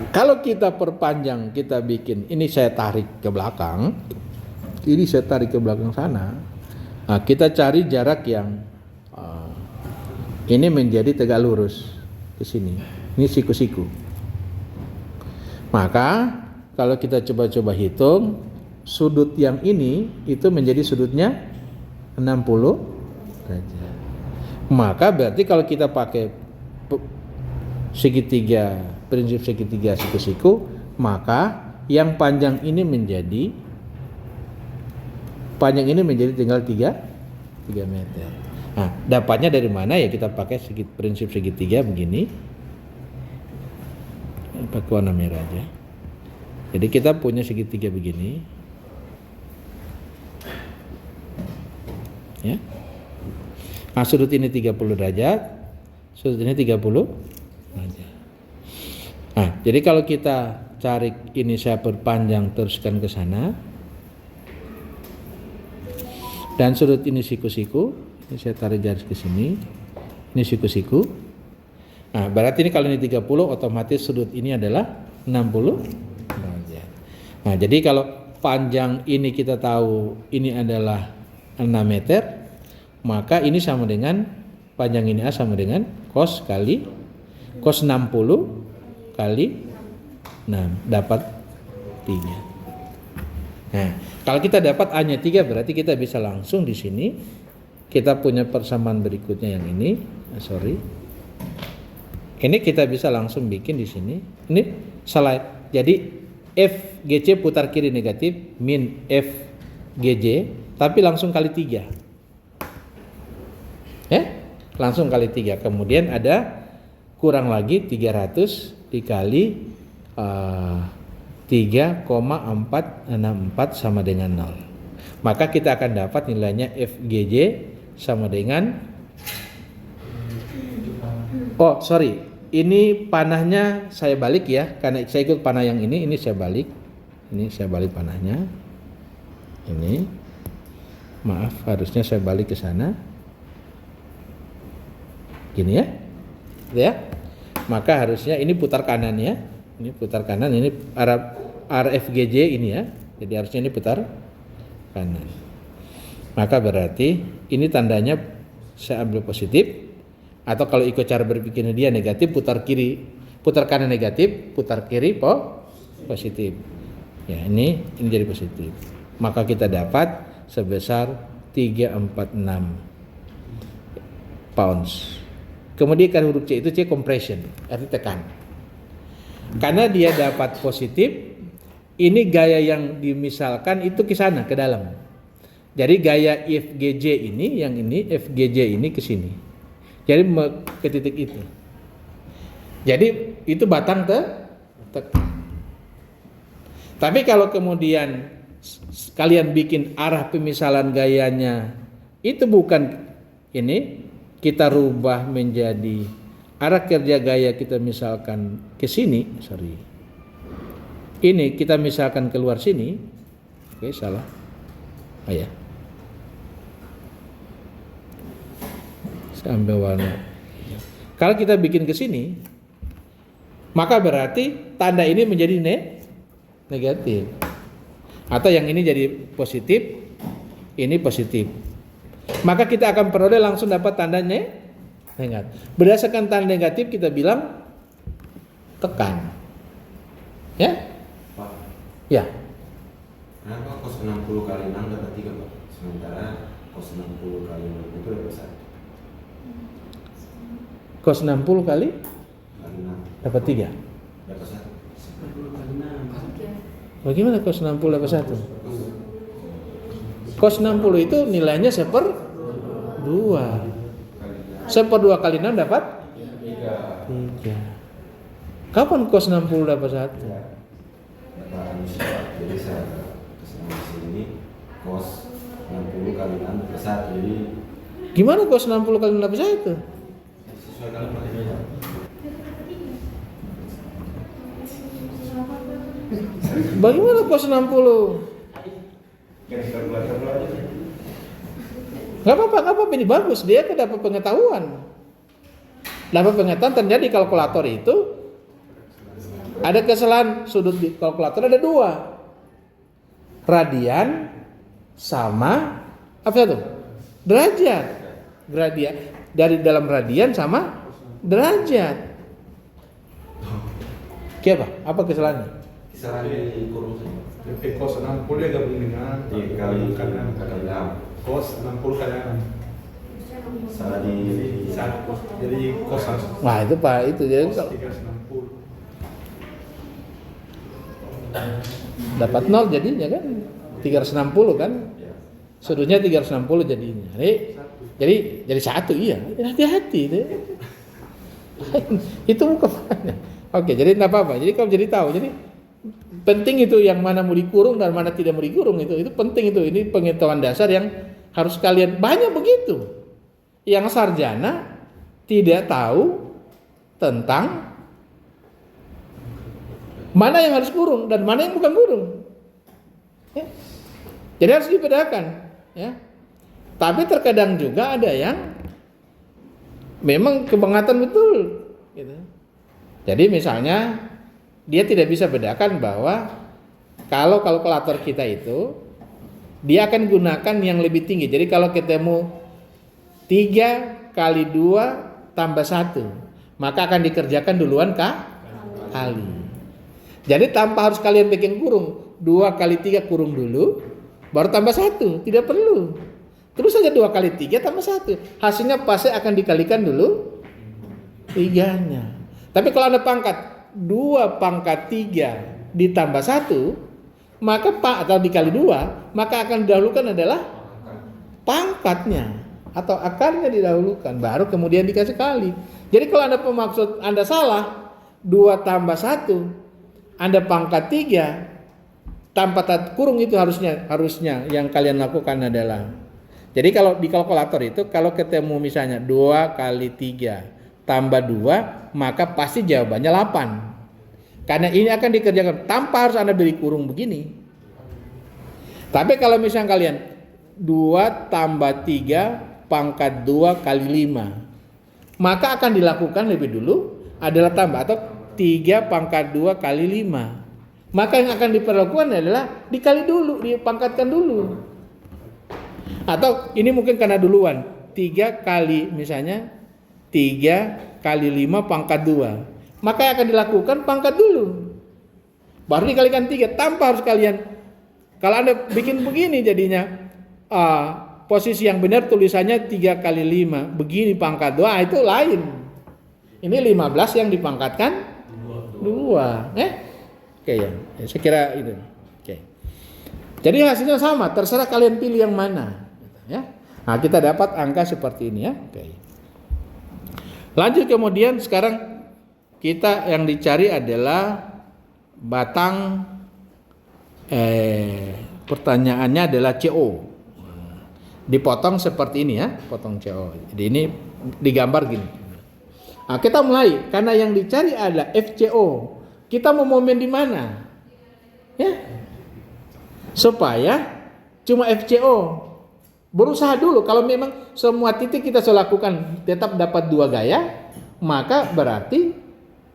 Kalau kita perpanjang, kita bikin, ini saya tarik ke belakang, ini saya tarik ke belakang sana. Nah, kita cari jarak yang ini menjadi tegak lurus ke sini. Ini siku-siku. Maka kalau kita coba-coba hitung, sudut yang ini itu menjadi sudutnya 60 derajat. Maka berarti kalau kita pakai segitiga, prinsip segitiga siku-siku, maka yang panjang ini menjadi tinggal 3 meter. Nah, dapatnya dari mana ya? Kita pakai prinsip segitiga begini. Pakai warna merah aja. Jadi kita punya segitiga begini. Ya. Nah, sudut ini 30 derajat, sudut ini 30 derajat. Nah, jadi kalau kita cari ini, saya perpanjang teruskan ke sana. Dan sudut ini siku-siku, ini saya tarik garis ke sini. Ini siku-siku. Nah, berarti ini kalau ini 30, otomatis sudut ini adalah 60 derajat. Nah, jadi kalau panjang ini kita tahu ini adalah 6 meter, maka ini sama dengan panjang ini A sama dengan cos 60 kali 6 dapat 3. Nah, kalau kita dapat A-nya 3, berarti kita bisa langsung di sini kita punya persamaan berikutnya yang ini. Ini kita bisa langsung bikin di sini. Ini slide. Jadi FGC putar kiri negatif min FGJ, tapi langsung kali 3. Langsung kali 3. Kemudian ada kurang lagi 300 dikali 3,464 sama dengan 0. Maka kita akan dapat nilainya FGJ sama dengan ini panahnya saya balik ya, karena saya ikut panah yang ini saya balik. Ini saya balik panahnya. Ini. Maaf, harusnya saya balik ke sana. Gini ya. Ya. Maka harusnya ini putar kanan ya. Ini putar kanan, ini arah RFGJ ini ya. Jadi harusnya ini putar kanan. Maka berarti ini tandanya saya ambil positif. Atau kalau ikut cara berpikirnya dia negatif, putar kanan negatif, putar kiri positif. Ya, ini jadi positif. Maka kita dapat sebesar 346 pounds. Kemudian kan huruf C itu C compression, arti tekan. Karena dia dapat positif, ini gaya yang dimisalkan itu ke sana, ke dalam. Jadi gaya FGJ ini, yang ini FGJ ini ke sini. Jadi ke titik itu. Jadi itu batang tekan. Tapi kalau kemudian kalian bikin arah pemisalan gayanya itu bukan ini, kita rubah menjadi arah kerja gaya kita misalkan ke sini, ini kita misalkan keluar sini. Oke, salah. Ya. Saya ambil warna. Kalau kita bikin ke sini, maka berarti tanda ini menjadi negatif. Atau yang ini jadi positif, ini positif. Maka kita akan peroleh langsung dapat tandanya negatif. Berdasarkan tanda negatif kita bilang tekan. Ya? Pak. Ya. Kenapa cos 60 kali 6 dapat 3, Pak? Sementara cos 60 kali 6 itu dapat 1. Cos 60 kali 6 dapat 3. dapat 1. Bagaimana cos 60 dapat 1? Cos 60 itu nilainya 1/2. 1/2 kali 6 dapat 3. Kapan cos 60 dapat 1? Jadi saya kesana sini cos 60 kali 6 dapat 1. Jadi gimana cos 60 kali 6 dapat 1? sesuai kalkulasinya. Bagaimana cos 60? Gak apa-apa, ini bagus. Dia kan dapat pengetahuan. Terjadi kalkulator itu ada kesalahan sudut di kalkulator ada 2. Radian sama apa itu? Derajat. Gradient dari dalam radian sama derajat. Apa kesalahannya? Kesalahan di kurung saja. Jadi cos 60 ya gabung dengan Kali kanan. 6. Cos 60 kali 6. Salah di Jadi cos Nah itu Pak, itu jadi 360. dapat 0 jadinya kan 360 kan, sudutnya 360 jadinya. Jadi 1 iya, hati-hati deh. Itu kepalanya. Oke, jadi enggak apa-apa. Jadi kamu jadi tahu. Jadi penting itu yang mana mau dikurung dan mana tidak mau dikurung itu penting itu. Ini pengetahuan dasar yang harus kalian banyak begitu. Yang sarjana tidak tahu tentang mana yang harus kurung dan mana yang bukan kurung. Ya. Jadi harus dibedakan, ya. Tapi terkadang juga ada yang memang kebangetan betul, gitu. Jadi misalnya dia tidak bisa bedakan bahwa kalau kalkulator kita itu dia akan gunakan yang lebih tinggi. Jadi kalau ketemu 3 kali 2 tambah 1, maka akan dikerjakan duluan kali. Jadi tanpa harus kalian bikin kurung, 2 kali 3 kurung dulu, baru tambah 1, tidak perlu. Terus saja 2 kali 3 tambah 1, hasilnya pasti akan dikalikan dulu 3-nya. Tapi kalau Anda pangkat 2 pangkat 3 ditambah 1, maka atau dikali 2, maka akan didahulukan adalah pangkatnya atau akarnya didahulukan, baru kemudian dikasih kali. Jadi kalau Anda pemaksud Anda salah, 2 tambah 1, Anda pangkat 3, tanpa kurung itu harusnya yang kalian lakukan adalah, jadi kalau di kalkulator itu kalau ketemu misalnya 2 kali 3 tambah 2, maka pasti jawabannya 8. Karena ini akan dikerjakan tanpa harus Anda beri kurung begini. Tapi kalau misalnya kalian 2 tambah 3 pangkat 2 kali 5, maka akan dilakukan lebih dulu adalah tambah atau 3 pangkat 2 kali 5. Maka yang akan diperlakukan adalah dikali dulu, dipangkatkan dulu. Atau ini mungkin karena duluan, 3 kali misalnya 3 kali 5 pangkat 2. Maka yang akan dilakukan pangkat dulu. Baru dikalikan 3 tanpa harus kalian. Kalau Anda bikin begini jadinya posisi yang benar tulisannya 3 kali 5 begini pangkat 2, itu lain. Ini 15 yang dipangkatkan 2. Oke ya, saya kira itu. Oke. Jadi hasilnya sama, terserah kalian pilih yang mana. Ya. Nah, kita dapat angka seperti ini ya. Oke. Lanjut kemudian sekarang kita yang dicari adalah batang. Pertanyaannya adalah CO. Dipotong seperti ini ya, potong CO. Jadi ini digambar gini. Nah, kita mulai karena yang dicari adalah FCO. Kita mau momen di mana? Ya. Supaya cuma FCO. Berusaha dulu kalau memang semua titik kita sudah lakukan tetap dapat 2 gaya, maka berarti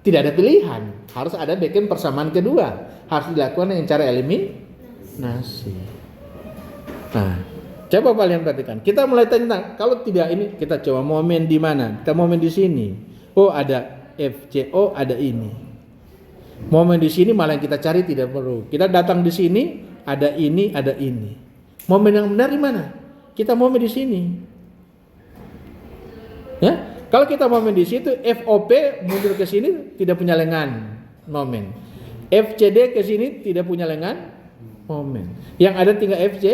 tidak ada pilihan. Harus ada bikin persamaan kedua. Harus dilakukan dengan cara eliminasi. Nah, coba kalian perhatikan. Kita mulai tentang kalau tidak ini kita coba momen di mana? Kita momen di sini. Oh, ada FCO, ada ini. Momen di sini malah yang kita cari tidak perlu. Kita datang di sini, ada ini, ada ini. Momen yang benar di mana? Kita momen di sini. Ya, kalau kita momen di situ, FOP mundur ke sini tidak punya lengan momen. FCD ke sini tidak punya lengan momen. Yang ada tinggal FC.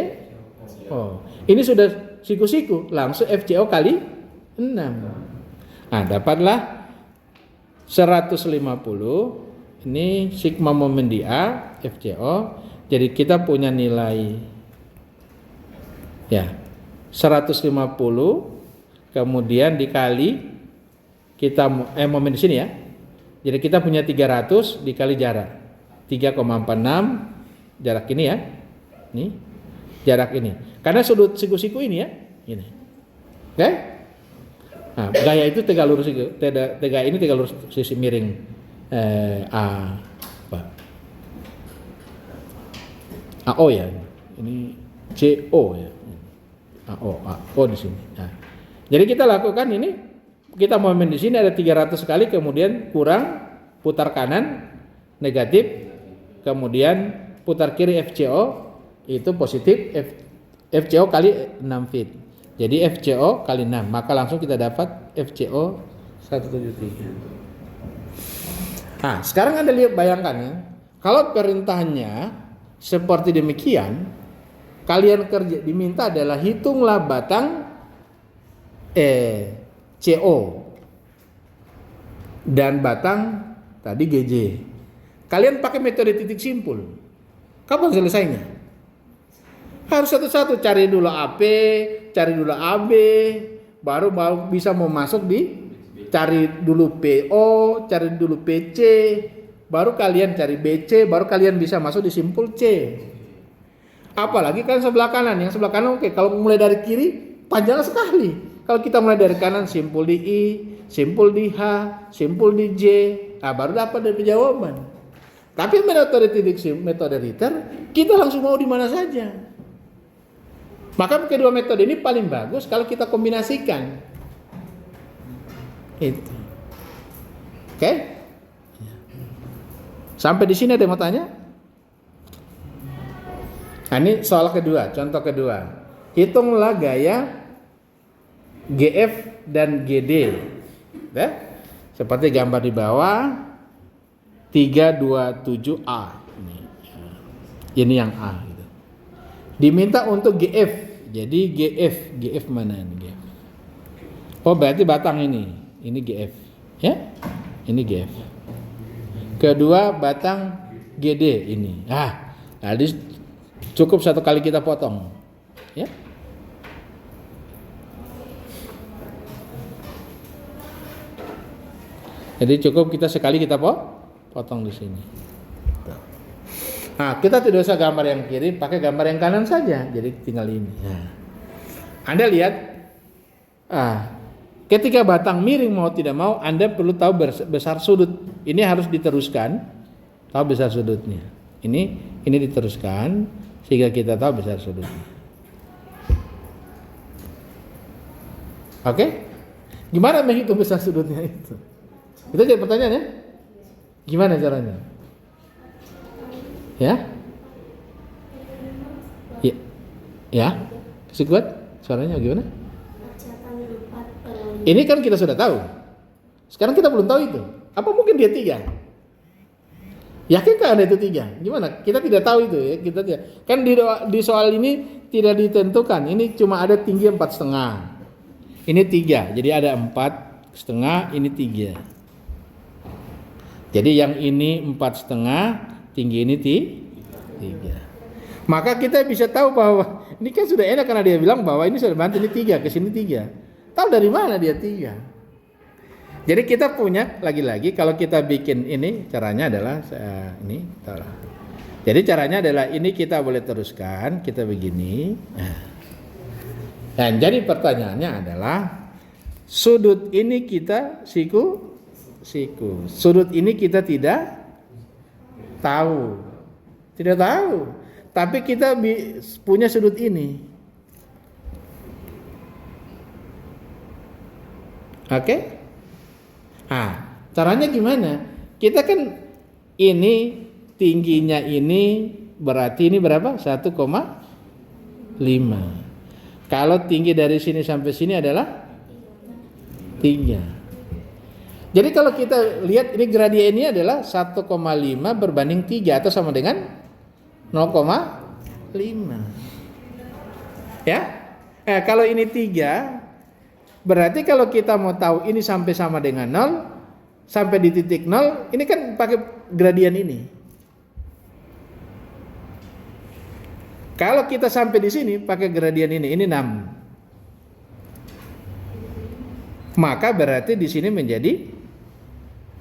Oh, ini sudah siku-siku, langsung FCO kali 6. Nah, dapatlah 150. Ini sigma momen di A, FCO. Jadi kita punya nilai ya 150 kemudian dikali kita momen di sini ya. Jadi kita punya 300 dikali jarak 3,46 jarak ini ya. Ini jarak ini. Karena sudut siku-siku ini ya, ini. Oke? Nah, gaya itu tegak lurus tegak ini tegak lurus sisi miring. AO ya, ini CO ya, AO di sini. Nah, jadi kita lakukan ini, kita momen di sini ada 300 kali, kemudian kurang putar kanan negatif, kemudian putar kiri FCO itu positif, FCO kali 6 feet. Jadi FCO kali 6, maka langsung kita dapat FCO 173. Nah, sekarang Anda lihat bayangkan ya. Kalau perintahnya seperti demikian, kalian kerja diminta adalah hitunglah batang CO dan batang tadi GJ. Kalian pakai metode titik simpul. Kapan selesainya? Harus satu-satu, cari dulu AP, cari dulu AB, baru bisa mau masuk di cari dulu PO, cari dulu PC, baru kalian cari BC, baru kalian bisa masuk di simpul C. Apalagi kan sebelah kanan, yang sebelah kanan oke. Kalau mulai dari kiri panjang sekali. Kalau kita mulai dari kanan simpul di I, simpul di H, simpul di J, nah baru dapat dari jawaban. Tapi metode titik metode Ritter kita langsung mau di mana saja. Maka kedua metode ini paling bagus kalau kita kombinasikan. Itu. Oke? Sampai di sini ada yang mau tanya? Nah, ini soal kedua, contoh kedua. Hitunglah gaya GF dan GD. Ya? Seperti gambar di bawah 327A. Ini yang A gitu. Diminta untuk GF. Jadi GF mana ini GF? Oh, berarti batang ini. Ini GF, ya? Ini GF. Kedua batang GD ini. Jadi cukup satu kali kita potong, ya. Jadi cukup kita sekali kita potong di sini. Nah, kita tidak usah gambar yang kiri, pakai gambar yang kanan saja. Jadi tinggal ini. Nah, Anda lihat, ketika batang miring mau tidak mau, Anda perlu tahu besar sudut. Ini harus diteruskan, tahu besar sudutnya. Ini diteruskan sehingga kita tahu besar sudutnya. Oke? Gimana menghitung besar sudutnya itu? Itu jadi pertanyaan ya. Gimana caranya? Ya? Ya? Kasih kuat suaranya gimana? Ini kan kita sudah tahu. Sekarang kita belum tahu itu. Apa mungkin dia 3? Yakinkah Anda itu 3? Gimana? Kita tidak tahu itu ya. Kita tidak. Kan di soal ini tidak ditentukan. Ini cuma ada tinggi 4,5. Ini 3. Jadi ada 4,5. Ini 3. Jadi yang ini 4,5, tinggi ini 3. Maka kita bisa tahu bahwa ini kan sudah enak karena dia bilang bahwa ini sudah bantu ini 3, ke sini 3. Tahu dari mana dia 3? Jadi kita punya lagi-lagi kalau kita bikin ini caranya adalah ini. Jadi caranya adalah ini kita boleh teruskan, kita begini. Dan jadi pertanyaannya adalah sudut ini kita siku. Sudut ini kita tidak tahu. Tidak tahu. Tapi kita punya sudut ini. Oke? Caranya gimana? Kita kan ini tingginya ini berarti ini berapa? 1,5. Kalau tinggi dari sini sampai sini adalah 3. Jadi kalau kita lihat ini gradiennya adalah 1,5 berbanding 3 atau sama dengan 0,5. Ya? Kalau ini 3 berarti kalau kita mau tahu ini sampai sama dengan 0 sampai di titik 0 ini kan pakai gradien ini. Kalau kita sampai di sini pakai gradien ini 6. Maka berarti di sini menjadi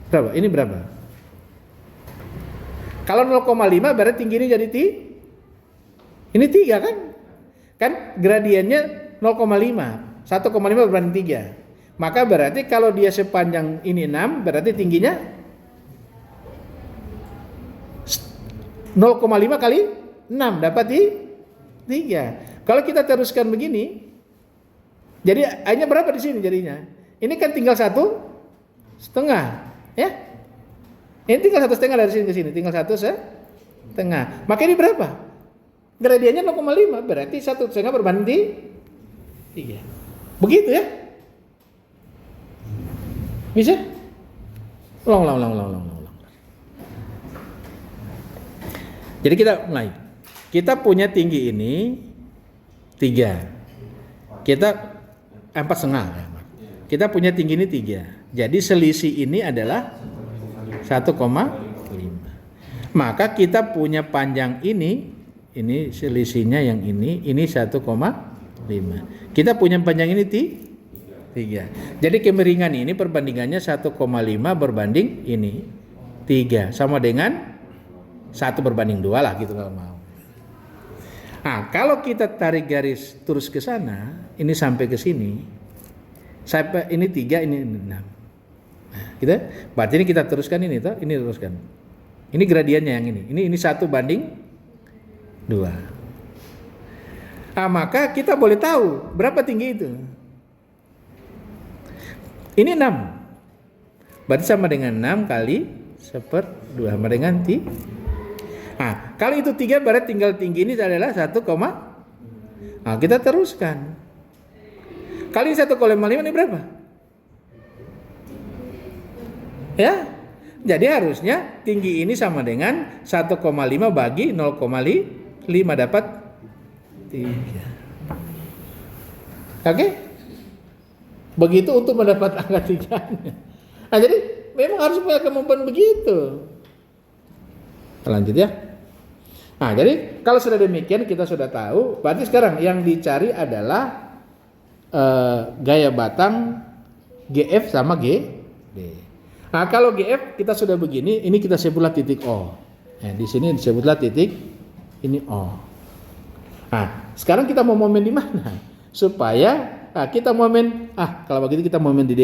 berapa? Ini berapa? Kalau 0,5 berarti tinggi ini jadi ini 3 kan? Kan gradiennya 0,5. 1,5 berbanding 3. Maka berarti kalau dia sepanjang ini 6 berarti tingginya 0,5 kali 6 dapat 3. Kalau kita teruskan begini, jadi hanya berapa di sini jadinya? Ini kan tinggal 1,5. Ya, ini tinggal 1,5 dari sini ke sini, tinggal 1,5. Maka ini berapa? Gradiennya 0,5, berarti 1,5 berbanding 3. Begitu ya? Bisa? Ulang. Jadi kita mulai. Kita punya tinggi ini 3. Kita 4,5. Kita punya tinggi ini 3. Jadi selisih ini adalah 1,5. Maka kita punya panjang ini selisihnya yang ini 1,5. Kita punya panjang ini 3. Jadi kemiringan ini perbandingannya 1,5 berbanding ini 3 sama dengan 1 berbanding 2 lah gitu kalau mau. Kalau kita tarik garis terus ke sana, ini sampai ke sini. Sampai ini 3, ini 6. Berarti ini kita teruskan ini teruskan. Ini gradiennya yang ini. Ini 1 banding 2. Maka kita boleh tahu berapa tinggi itu. Ini 6. Berarti sama dengan 6 kali 1/2 sama dengan 3. Kalau itu 3 berarti tinggal tinggi ini adalah 1, kita teruskan. Kali 1,5 ini berapa? Ya, jadi harusnya tinggi ini sama dengan 1,5 bagi 0,5 dapat 3. Oke? Begitu untuk mendapat angka 3-nya. Jadi memang harus punya kemampuan begitu. Lanjut ya. Nah, jadi kalau sudah demikian kita sudah tahu, berarti sekarang yang dicari adalah gaya batang GF sama GD. Nah, kalau GF kita sudah begini, ini kita sebutlah titik O. Nah, di sini disebutlah titik ini O. Nah, sekarang kita mau momen di mana? Supaya kita momen, kalau begitu kita momen di D.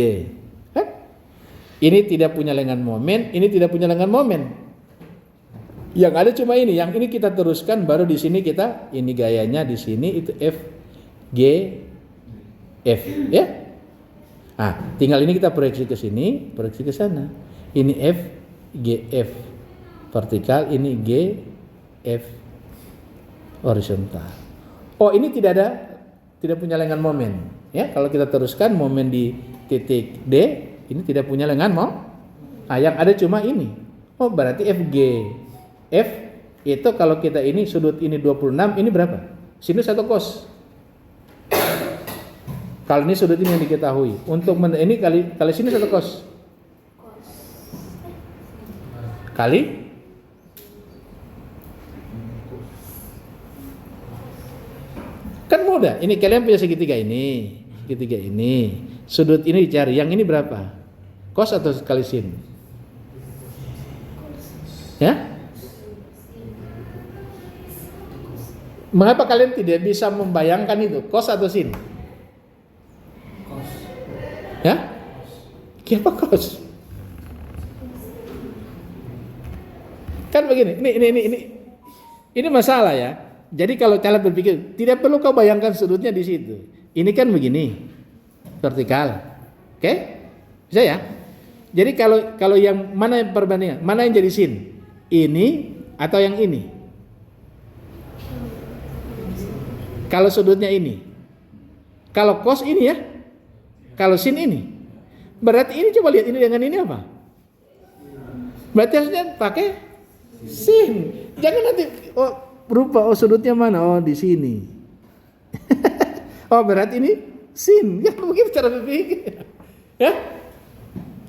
Ini tidak punya lengan momen, ini tidak punya lengan momen. Yang ada cuma ini, yang ini kita teruskan, baru di sini kita, ini gayanya di sini itu F, G, F, ya. Nah, tinggal ini kita proyeksi ke sini, proyeksi ke sana. Ini F, G, F vertikal, ini G, F horizontal. Oh, ini tidak punya lengan momen, ya. Kalau kita teruskan momen di titik D, ini tidak punya lengan momen. Nah, yang ada cuma ini. Oh, berarti FG. F itu kalau kita ini sudut ini 26, ini berapa? Sinus atau cos? Kalau ini sudut ini yang diketahui. Untuk ini kali sinus atau cos? Kali kan mudah. Ini kalian punya segitiga ini. Segitiga ini. Sudut ini dicari. Yang ini berapa? Cos atau kali sin? Ya? Mengapa kalian tidak bisa membayangkan itu? Cos atau sin? Cos. Ya? Kenapa cos? Kan begini, ini masalah ya. Jadi kalau cara berpikir, tidak perlu kau bayangkan sudutnya di situ. Ini kan begini, vertikal, oke? Bisa ya? Jadi kalau yang mana yang perbandingan, mana yang jadi sin? Ini atau yang ini? Kalau sudutnya ini, kalau cos ini ya, kalau sin ini, berarti ini coba lihat ini dengan ini apa? Berarti harusnya pakai sin. Jangan nanti berupa sudutnya mana? Oh di sini. Oh berarti ini sin. Ya begitu cara berpikir. Ya?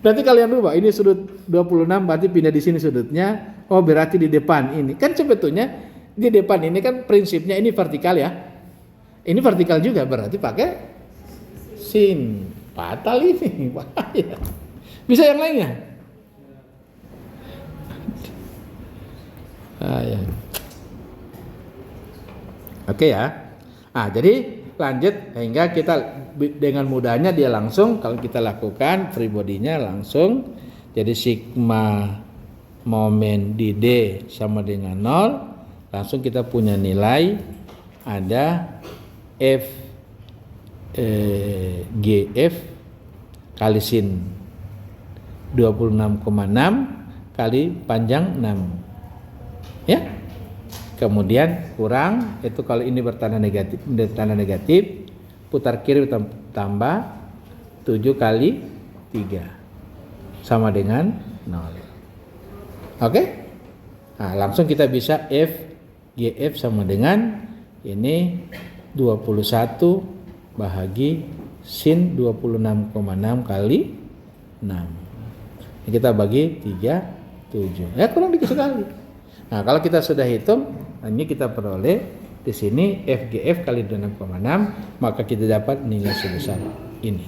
Berarti kalian lupa ini sudut 26 berarti pindah di sini sudutnya. Oh berarti di depan ini. Kan sebetulnya di depan ini kan prinsipnya ini vertikal ya. Ini vertikal juga berarti pakai sin. Fatal ini, bahaya. Bisa yang lainnya? Ya. Oke ya. Jadi lanjut hingga kita dengan mudahnya dia langsung kalau kita lakukan free body-nya langsung jadi sigma momen di D sama dengan 0, langsung kita punya nilai ada F GF kali sin 26,6 kali panjang 6 ya. Kemudian kurang itu kalau ini bertanda negatif putar kiri tambah 7 kali 3 sama dengan 0. Oke? Nah, langsung kita bisa F GF sama dengan ini 21 bahagi sin 26,6 kali 6. Ini kita bagi 3, 7. Ya kurang dikit sekali. Nah, kalau kita sudah hitung, ini kita peroleh di sini FGF kali 26,6, maka kita dapat nilai sebesar ini.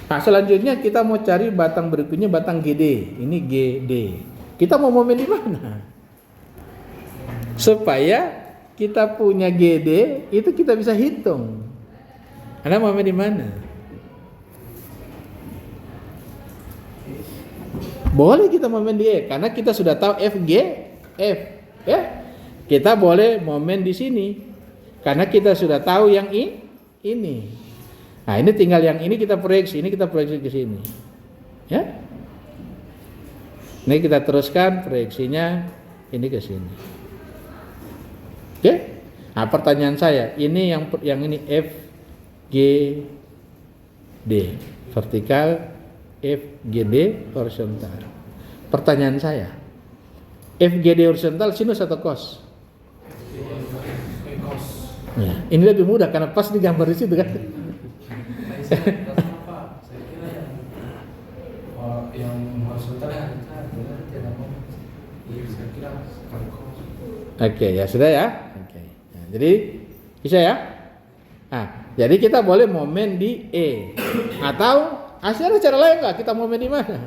Nah, selanjutnya kita mau cari batang berikutnya batang GD. Ini GD. Kita mau momen di mana? Supaya kita punya GD itu kita bisa hitung. Anda momen di mana? Boleh kita momen di E karena kita sudah tahu FG F ya. Kita boleh momen di sini karena kita sudah tahu yang ini. Nah, ini tinggal yang ini kita proyeksi, ini kita proyeksi ke sini. Ya. Ini kita teruskan proyeksinya ini ke sini. Oke? Nah, pertanyaan saya, ini yang ini F G D vertikal, F G D horizontal. Pertanyaan saya, F G D horizontal sinus atau cos? Ya, ini lebih mudah karena pas digambar di situ kan. Yang horizontal yang saya kira kali cos. Oke, ya sudah ya. Oke. Nah, jadi bisa ya. Nah, jadi kita boleh momen di E. Atau ada cara lain nggak? Kita momen di mana?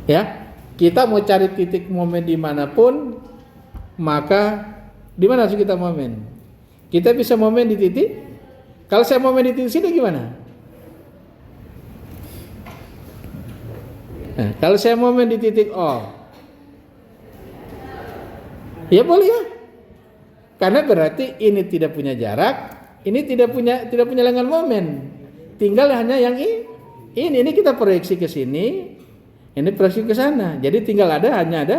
Ya, kita mau cari titik momen dimanapun, maka di mana harus kita momen? Kita bisa momen di titik. Kalau saya momen di titik sini gimana? Nah, kalau saya momen di titik O, ya boleh ya. Karena berarti ini tidak punya jarak, ini tidak punya lengan momen. Tinggal hanya yang ini kita proyeksi ke sini, ini proyeksi ke sana. Jadi tinggal hanya ada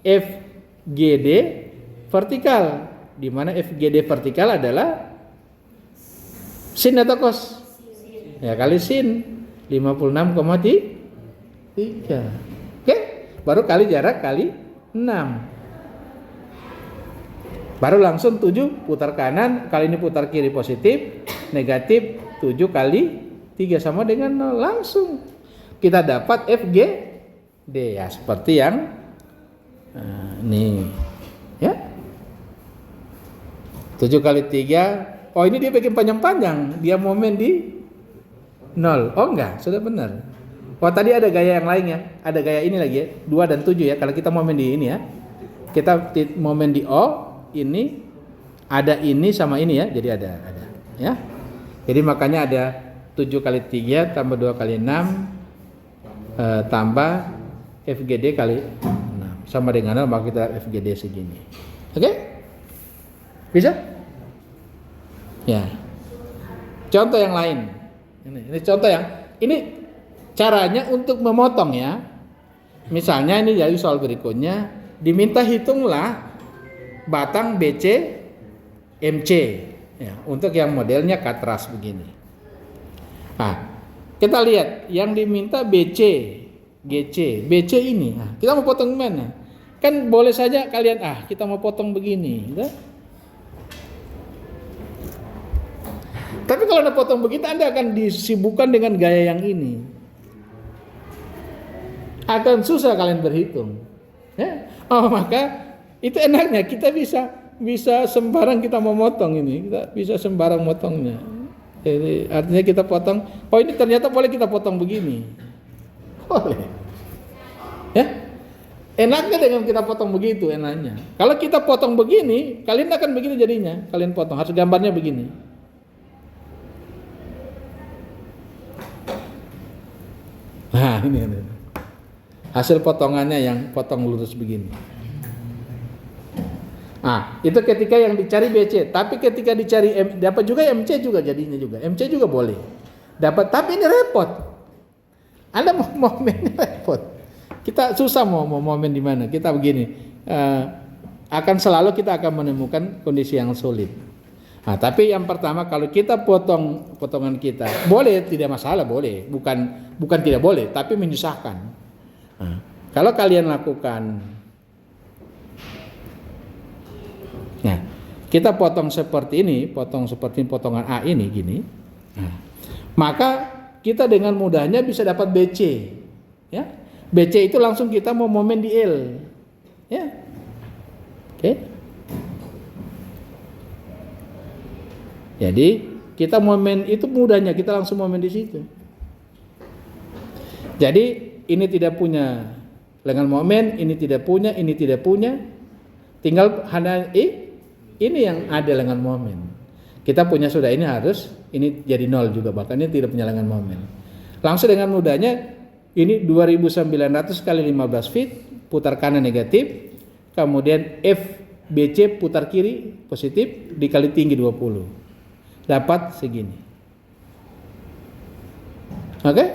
FGD vertikal, di mana FGD vertikal adalah sin atau cos? Ya kali sin 56,3. Oke, baru kali jarak kali 6. Baru langsung 7 putar kanan, kali ini putar kiri positif, negatif 7 kali 3 sama dengan 0. Langsung kita dapat FGD ya, seperti yang ini ya. 7 kali 3. Oh, ini dia bikin panjang-panjang, dia momen di 0. Oh enggak, sudah benar. Oh tadi ada gaya yang lain ya, ada gaya ini lagi ya, 2 dan 7 ya. Kalau kita momen di ini ya, kita momen di O, ini ada ini sama ini ya, jadi ada ya. Jadi makanya ada 7 kali 3 tambah 2 kali 6 tambah FGD kali 6 sama dengan 0, maka kita FGD segini. Oke? Bisa? Ya. Contoh yang lain. Ini contoh yang ini caranya untuk memotong ya. Misalnya ini dari soal berikutnya, diminta hitunglah batang BC MC ya, untuk yang modelnya katras begini. Nah, kita lihat yang diminta BC, GC, BC ini. Nah, kita mau potong gimana? Kan boleh saja kalian kita mau potong begini, gitu. Tapi kalau Anda potong begitu, Anda akan disibukkan dengan gaya yang ini. Akan susah kalian berhitung. Ya? Oh, maka itu enaknya kita bisa sembarang kita mau motong ini, kita bisa sembarang motongnya. Jadi artinya kita potong. Oh ini ternyata boleh kita potong begini. Boleh. Ya? Enaknya dengan kita potong begitu enaknya. Kalau kita potong begini, kalian akan begini jadinya. Kalian potong harus gambarnya begini. Nah ini. Hasil potongannya yang potong lurus begini. Nah, itu ketika yang dicari BC. Tapi ketika dicari dapat juga MC juga jadinya juga. MC juga boleh. Dapat, tapi ini repot. Anda mau momen repot. Kita susah mau momen di mana. Kita begini. Akan selalu kita akan menemukan kondisi yang sulit. Nah, tapi yang pertama kalau kita potongan kita boleh, tidak masalah, boleh. Bukan tidak boleh, tapi menyusahkan. Nah, kalau kalian lakukan, nah, kita potong seperti ini, potongan A ini gini, nah, maka kita dengan mudahnya bisa dapat BC, ya. BC itu langsung kita mau momen di L, ya, oke. Jadi kita momen itu mudahnya kita langsung momen di situ. Jadi ini tidak punya lengan momen, ini tidak punya, tinggal hanya ini yang ada lengan momen. Kita punya sudah, ini harus, ini jadi 0 juga, bahkan ini tidak punya lengan momen. Langsung dengan mudahnya, ini 2900 kali 15 feet, putar kanan negatif, kemudian FBC putar kiri positif, dikali tinggi 20. Dapat segini. Oke?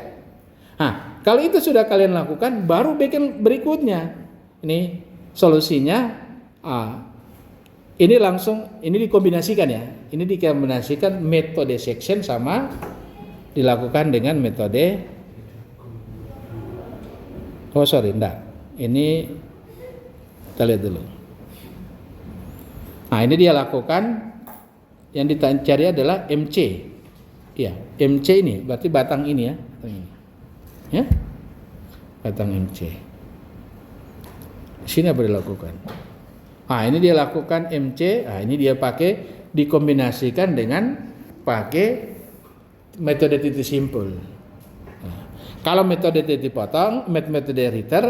Nah, kalau itu sudah kalian lakukan, baru bikin berikutnya. Ini solusinya. Ini langsung, ini dikombinasikan ya. Ini dikombinasikan metode section sama dilakukan dengan metode. Oh sorry, enggak. Ini kita lihat dulu. Nah ini dia lakukan. Yang dicari adalah MC. Ya, MC ini berarti batang ini ya. Ya, batang MC. Sini apa dilakukan? Ini dia lakukan MC. Ini dia pakai dikombinasikan dengan pakai metode titik simpul. Kalau metode titik potong, metode Ritter,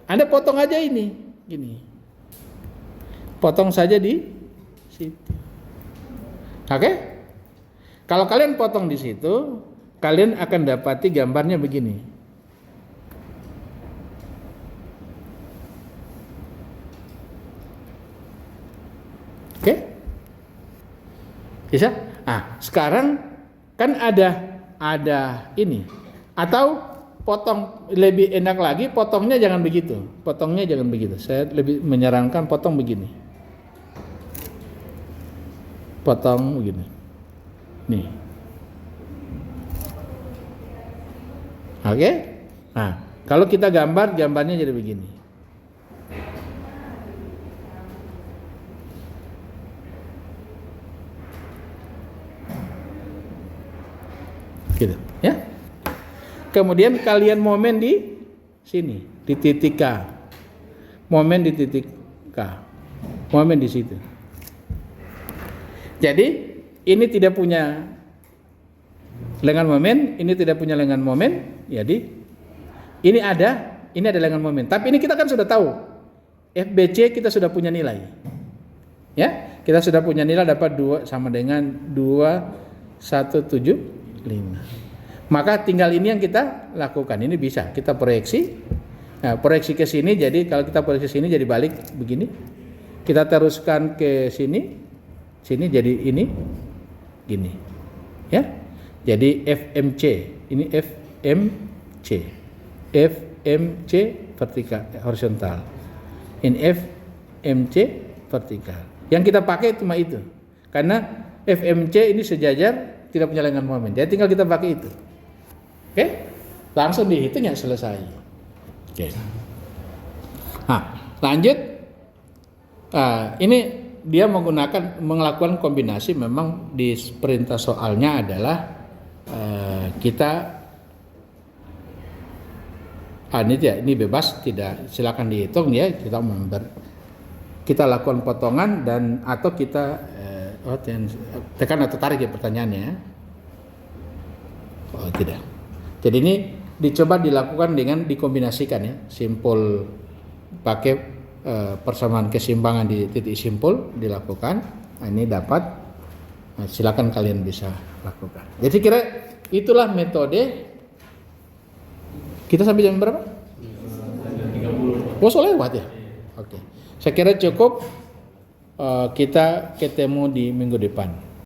Anda potong aja ini, gini. Potong saja di situ. Oke? Kalau kalian potong di situ, kalian akan dapati gambarnya begini. Oke? Bisa? Sekarang kan ada ini. Atau potong lebih enak lagi, potongnya jangan begitu. Potongnya jangan begitu. Saya lebih menyarankan potong begini. Potong begini. Nih. Oke? Kalau kita gambarnya jadi begini. Gitu, ya. Kemudian kalian momen di sini, di titik K. Momen di titik K. Momen di situ. Jadi, ini tidak punya lengan momen, ini tidak punya lengan momen. Jadi, ini ada lengan momen. Tapi ini kita kan sudah tahu. FBC kita sudah punya nilai. Ya, kita sudah punya nilai dapat 2 sama dengan 2175. Maka tinggal ini yang kita lakukan. Ini bisa kita proyeksi. Proyeksi ke sini. Jadi kalau kita proyeksi sini jadi balik begini. Kita teruskan ke sini. Sini jadi ini gini. Ya. Jadi FMC. Ini FMC. FMC vertikal horizontal. Ini FMC vertikal. Yang kita pakai cuma itu. Karena FMC ini sejajar, tidak punya lengan momen. Jadi tinggal kita pakai itu. Oke? Langsung dihitung ya selesai. Oke. Lanjut. Ini dia melakukan kombinasi. Memang di perintah soalnya adalah kita ini bebas, tidak silakan dihitung ya. Kita lakukan potongan dan atau kita tekan atau tarik ya pertanyaannya. Tidak. Jadi ini dicoba dilakukan dengan dikombinasikan ya, simpul pakai persamaan keseimbangan di titik simpul dilakukan. Ini dapat. Silakan kalian bisa lakukan. Jadi kira itulah metode. Kita sampai jam berapa? 30. So lewat ya. Oke. Saya kira cukup. Kita ketemu di minggu depan.